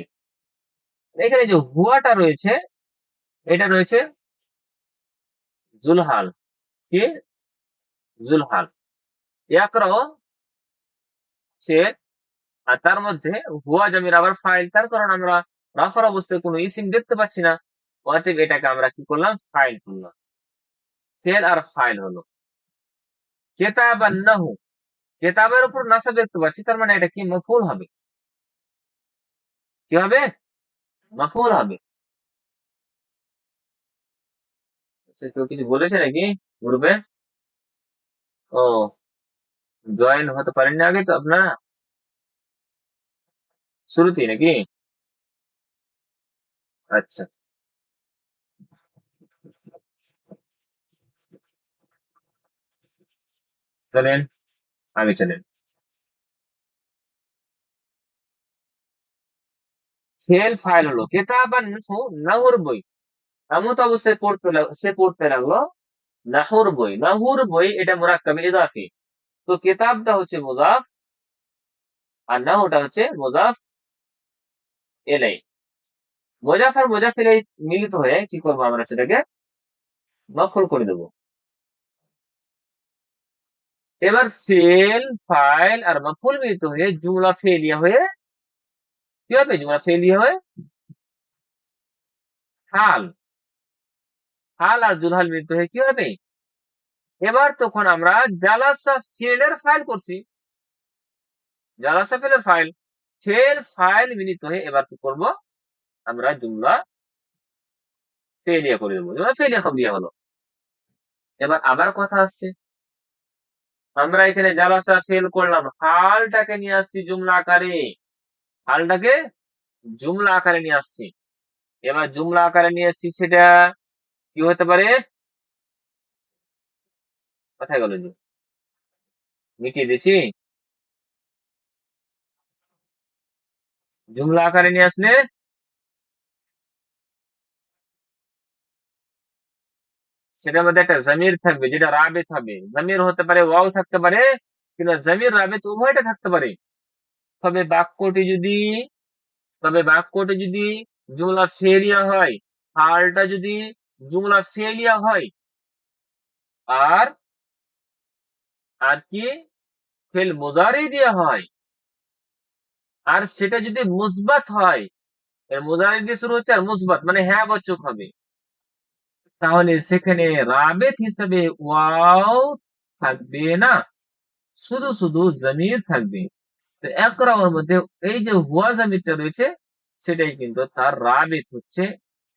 এখানে যে হুয়াটা রয়েছে, এটা রয়েছে জুলহাল। কি? জুলহাল। ইয়াকরাউ সে, আর তার মধ্যে হুয়া জামির আবার ফাইল, তার কারণ আমরা রাফার অবস্থায় কোনো ইসিম দেখতে পাচ্ছি না, অতএব এটাকে আমরা কি করলাম? ফাইল করলাম। ফেল আর ফাইল হলো। কেতাবান নাহু, কেতাবের উপর নাসব দেখতে পাচ্ছি, তার মানে এটা কি? মফউল হবে। কি হবে? মফউল হবে। আচ্ছা, কেউ কিছু বলেছে নাকি গ্রুপে? ও, জয়েন হতে পারেননি আগে তো আপনারা, শুরুতেই নাকি? আচ্ছা, চলেন আগে চলেন। ফেল ফাইল হলো কেতাবান নাহু, নাহুর বই। এমন তো অবস্থায় সে পড়তে লাগলো নাহুর বই। নাহুর বই এটা মুরাক্কাবে ইদাফি। তো কিতাবটা হচ্ছে মুজাফ, আর নাহুটা হচ্ছে মুজাফ ইলাই। মুজাফ আর মুজাফ ইলাই মিলিত হয়ে কি করবো? আমরা সেটাকে মফউল করে দেবো। এবার ফেল ফাইল আর মফউল মিলিত হয়ে জুমলা ফেলিয়া হয়ে কি হবে? জুমলা ফেলিয়া হয়ে হাল, হাল আর জুলহাল মিলিত হয়ে কি হবে? এবার তখন আমরা জালাসা ফেলের ফাইল করছি, জালাসা ফেলের ফাইল। ফেল ফাইল মিলিত হয়ে এবার কি করব? আমরা জুমলা ফেলিয়া করে দেবো, জুমলা ফেলিয়া খবরিয়া হলো। এবার আবার কথা আসছে, আমরা এখানে জালাসা ফেল করলাম, হালটাকে নিয়ে আসছি জুমলা আকারে, হালটাকে জুমলা আকারে নিয়ে আসছি। এবার জুমলা আকারে নিয়ে আসছি, সেটা কি হতে পারে? কোথায় গেল? যে মিটিয়ে দিছি। জুমলা আকারে নিয়ে আসলে সেটার মধ্যে একটা জমির থাকবে, যেটা রাবেত হবে। জমির হতে পারে, ওয়াও থাকতে পারে, কিংবা জমির রাবেত উভয়টা থাকতে পারে। তবে বাক্যটি যদি তবে বাক্যটি জুমলা ফেলিয়া হয়, হালটা যদি জুমলা ফেলিয়া হয়, আর আর কি ফেল মুজারি দিয়া হয়, আর সেটা যদি মুসবাত হয়, এর মুজারি দিয়ে শুরু হচ্ছে আর মুসবাত মানে হ্যাঁ বাচক হবে, তাহলে সেখানে রাবেত হিসেবে ওয়াও থাকবে না, শুধু শুধু জমির থাকবে। তো একরাওর মধ্যে এই যে হুয়া জমিরটা রয়েছে, সেটাই কিন্তু তার রাবেত হচ্ছে,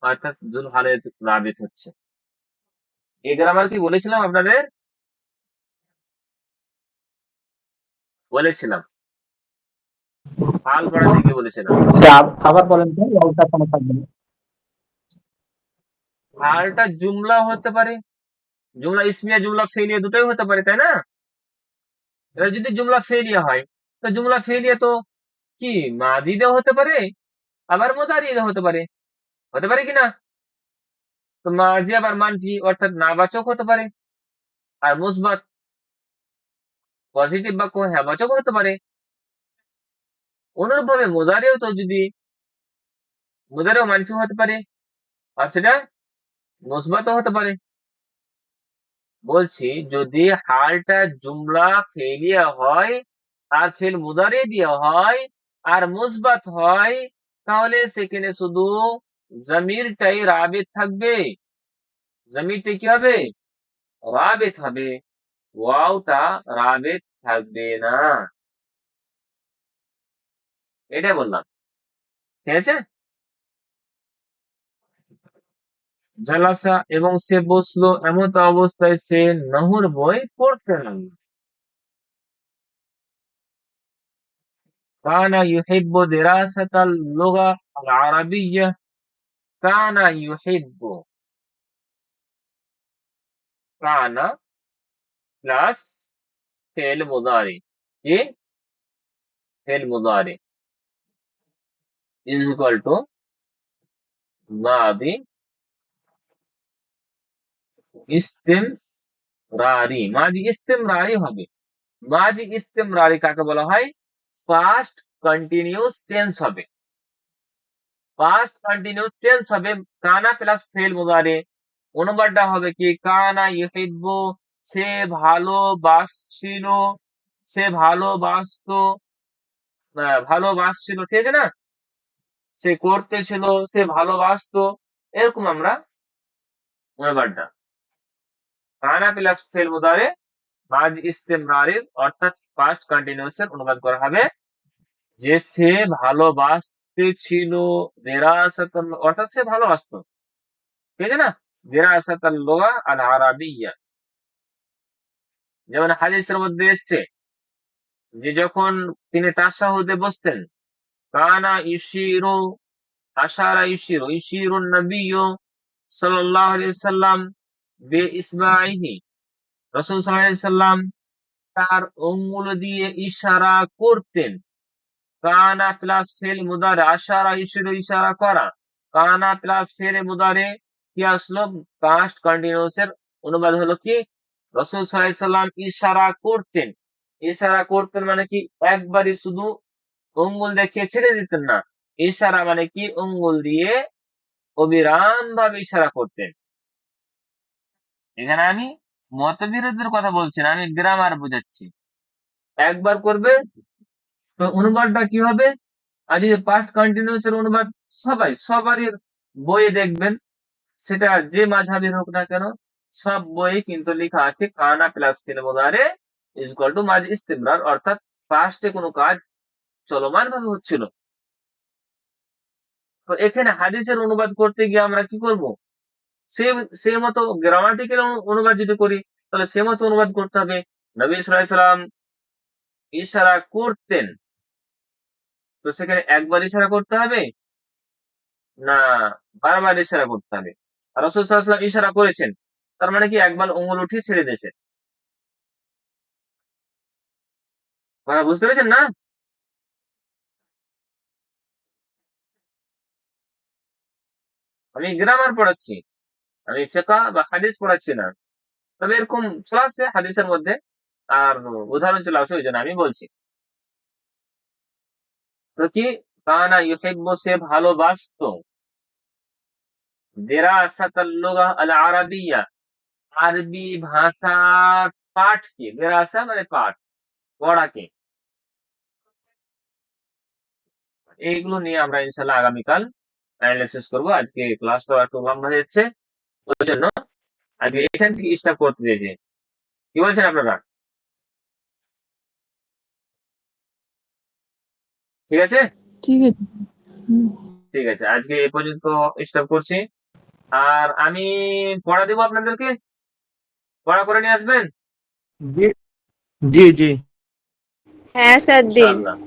অর্থাৎ জুলহালের রাবেত হচ্ছে। এই গ্রামার কি বলেছিলাম আপনাদের? বলেছিলাম, হাল পড়াতে গিয়ে বলেছিলাম।
আবার বলেন তো, ওটা কোনো থাকবে না।
হালটা জুমলা হতে পারে, জুমলা ইসমিয়া জুমলা ফেলিয়া দুটোই হতে পারে, তাই না? এবার যদি জুমলা ফেলিয়া হয়, তো জুমলা ফেলিয়া তো কি মাজিদেও হতে পারে, আবার মুদারিও হতে পারে, হতে পারে কিনা? তো মাজি আবার মানফি অর্থাৎ নাবাচক হতে পারে, আর মুসবাত পজিটিভ বাক্য হ্যাঁ বাচক হতে পারে। অনুরূপভাবে মুদারেও মানফি হতে পারে, আর সেটা মুসবাতও হতে পারে। বলছি যদি হালটা জুমলা ফেলিয়া হয়, আর ফেল মুদারে দিয়া হয়, আর মুসবাত হয়, তাহলে সেখানে শুধু জমিরটাই রাবিত থাকবে, জমিরটা কি হবে? রাবিত হবে, ওয়াওটা রাবিত থাকবে না। এটাই বললাম, ঠিক আছে? জালাসা এবং সে বসলো, এমত অবস্থায় সে নহর বই পড়তে লাগলো। কানা ইউহিব্বু দিরাসাতাল লুগা আল আরাবিয়্যা। কানা ইউহিব্বু, কানা প্লাস ফেল মুদারি, কি ফেল মুদারি ইজ ইকুয়াল টু মাদি ইস্তেমরারি। মাদি ইস্তেমরারি হবে। মাদি ইস্তেমরারি কাকে বলা হয়? পাস্ট কন্টিনিউয়াস টেন্স হবে। পাস্ট কন্টিনিউয়াস টেন্স হবে কানা প্লাস ফেল মুদারি। অনুবাদটা হবে কি? কানা ইউহিব্বু, সে ভালোবাসছিল, সে ভালোবাসতো, ভালোবাসছিল, ঠিক আছে না? সে করতেছিল, সে ভালোবাসতো, এরকম আমরা অনুবাদটা। কানা প্লাস ফেল মুদারি মাদি ইস্তেমরারির অর্থাৎ পাস্ট কন্টিনিউয়াস এর অনুবাদ করা হবে যে সে ভালোবাসতেছিল, দিরাসাতাল, অর্থাৎ সে ভালোবাসতো, ঠিক আছে না? দিরাসাতাল লুগা আল আরাবিয়্যা। যেমন হাদিসের মধ্যে এসছে যে যখন তিনি তাশাহুদে বসতেন, কানা ইউশিরু, আশারা ইউশিরু, ইউশিরুন নাবিয়্যু সাল্লাল্লাহু আলাইহি ওয়াসাল্লাম বিইসবাইহি। রাসূল সাল্লাল্লাহু আলাইহি ওয়াসাল্লাম তার আঙ্গুল দিয়ে ইশারা করতেন। কানা প্লাস ফেল মুদারে, আশারা ইশিরু, ইশারা করা। কানা প্লাস ফেল মুদারে কি আসলো? পাস্ট কন্টিনিউয়াস এর অনুবাদ হলো কি? রাসূল সাল্লাল্লাহু আলাইহি সাল্লাম ইশারা করতেন। ইশারা করতেন মানে কি? একবারই শুধু আঙ্গুল দেখিয়ে ছেড়ে দিতেন না। ইশারা মানে কি? আঙ্গুল দিয়ে অবিরাম ভাবে ইশারা করতেন। এখানে আমি মতবিরোধের কথা বলছি না, আমি গ্রামার বোঝাচ্ছি। একবার করবে তো অনুবাদটা কি হবে? আর যদি পাস্ট কন্টিনিউয়াস এর অনুবাদ সবারই বইয়ে দেখবেন, সেটা যে মাঝহাবের হোক না কেন, সব বইয়ে কিন্তু লেখা আছে কানা প্লাস ফেল মুদারে ইজ ইকুয়াল টু মাজি ইস্তিমরার, অর্থাৎ পাস্টে কোনো কাজ চলমান ভাবে হচ্ছিল। তো এখানে হাদিসের অনুবাদ করতে গিয়ে আমরা কি করব? সে সে মতো গ্রামাটিক্যাল অনুবাদ যদি করি, তাহলে সে মতো অনুবাদ করতে হবে। নবী সাল্লাল্লাহু আলাইহি সাল্লাম ইশারা করতেন, তো সেখানে একবার ইশারা করতে হবে না বারবার ইশারা করতে হবে? আর রাসূল সাল্লাল্লাহু আলাইহি ওয়াসাল্লাম ইশারা করেছেন, তার মানে কি একবার আঙ্গুল উঠিয়ে ছেড়ে দিয়েছে। কথা বুঝতে পেরেছেন না? আমি গ্রামার পড়াচ্ছি, আমি ফিকহ বা হাদিস পড়াচ্ছি না। তবে এরকম চলে আসছে হাদিসের মধ্যে, আর উদাহরণ চলে আসে, ওই জন্য আমি বলছি। তো কি? কানা ইউহিব্বু, সে ভালোবাসতো, দিরাসাতাল লুগা আল আরাবিয়্যা, আরবি ভাষার পাঠকে। দিরাসা মানে পাঠ, পড়াকে। এইগুলো নিয়ে আমরা ইনশাল্লাহ আগামীকাল অ্যানালাইসিস করবো। আজকে ক্লাসটা একটু লম্বা হয়ে যাচ্ছে, ওই জন্য আজকে এখান থেকে স্টার্ট করতে দিয়েছি। কি বলছেন আপনারা? ঠিক আছে?
ঠিক আছে। হুম।
ঠিক আছে, আজকে এ পর্যন্ত স্টপ করছি। আর আমি পড়া দেবো আপনাদেরকে, পড়া করে নিয়ে আসবেন
জি জি জি।
হ্যাঁ স্যার দিন।
ইনশাআল্লাহ।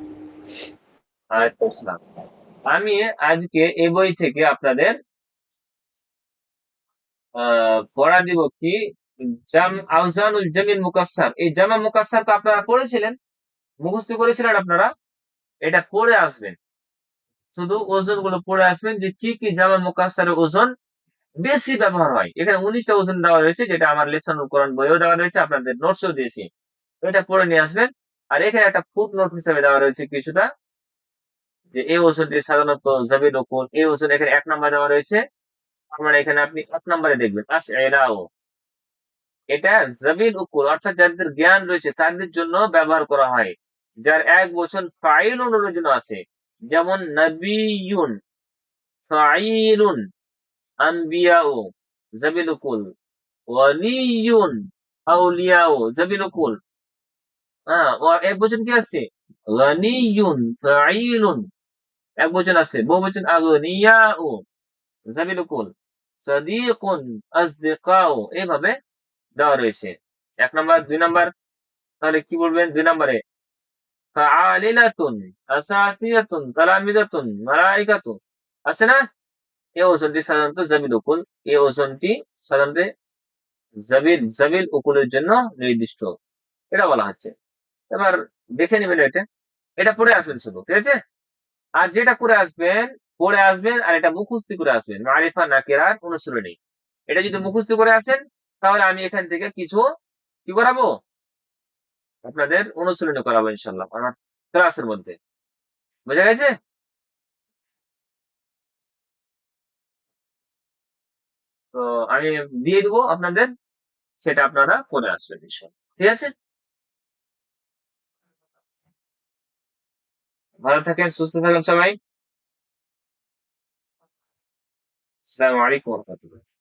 আচ্ছা, আমি আজকে এই বই থেকে আপনাদের পড়া দিব কি? আউজানুল জামিল মুকাসসার। এই জামা মুকাসসার তো আপনারা পড়েছিলেন, মুখস্থ করেছিলেন আপনারা। এটা পড়ে আসবেন, শুধু ওজন গুলো পড়ে আসবেন যে কি কি জামা মুকাসসারের ওজন বেশি ব্যবহার হয়। এখানে 19টা ওজন দেওয়া রয়েছে, যেটা আমার লেসন কোরআন বইও দেওয়া রয়েছে, আপনাদের নোটসও দিয়েছি। এটা পড়ে নিয়ে আসবেন। আর এখানে একটা ফুট নোট হিসেবে দেওয়া রয়েছে কিছুটা, যে এই ওজনটি সাধারণত জাবির উকুল, এই ওজন এখানে 1 নম্বর দেওয়া রয়েছে। আপনারা এখানে আপনি 1 নম্বরে দেখবেন আশইরাও। এটা জাবিল উকুল, অর্থাৎ যাদের জ্ঞান রয়েছে তাদের জন্য ব্যবহার করা হয়, যার 1 বছর ফাইলুন এর জন্য আছে। যেমন নবিয়ুন, ফাইলুন, আম্বিয়াউ, জাবিল উকুল। ওয়ালিয়ুন, আউলিয়াউ, জাবিল উকুল। হ্যাঁ, ও এক বচন কি আছে? গানিয়ুন, ফাইলুন, এক বচন আছে। বহু বচন আগনিয়াউ, জাবিল উকুল। সাদিকুন, আসদিকাউ, এইভাবে দেওয়া রয়েছে। ১ নাম্বার, ২ নাম্বার, তাহলে কি বলবেন ২ নাম্বারে? ফাআলিলাতুন, আসাতিরাতুন, তালামিযাতুন, মালাইকাতু। আছে না? এই ওজনটি সাধারণত জামিল উকুল। এই ওজনটি সাধারণত জামিল উকুলের জন্য নির্দিষ্ট। এটা বলা হচ্ছে। এবার দেখে নিবেন এটা। এটা পড়ে আসবেন শুধু। ঠিক আছে? আর যেটা পড়ে আসবেন আর এটা মুখস্থ করে আসবেন। মারিফা নাকিরার অনুশীলনী। এটা যদি মুখস্থ করে আসেন তাহলে আমি এখান থেকে কিছু কি করাবো? আপনাদের অনুশীলনী করাবো ইনশাআল্লাহ আমার ক্লাসের মধ্যে। বোঝা গেছে? তো আমি দিয়ে দিব আপনাদের, সেটা আপনারা করে আসবেন ইনশাআল্লাহ। ঠিক আছে? ভালো থাকেন, সুস্থ থাকেন সবাই। আসসালামু আলাইকুম ওয়া রাহমাতুল্লাহ।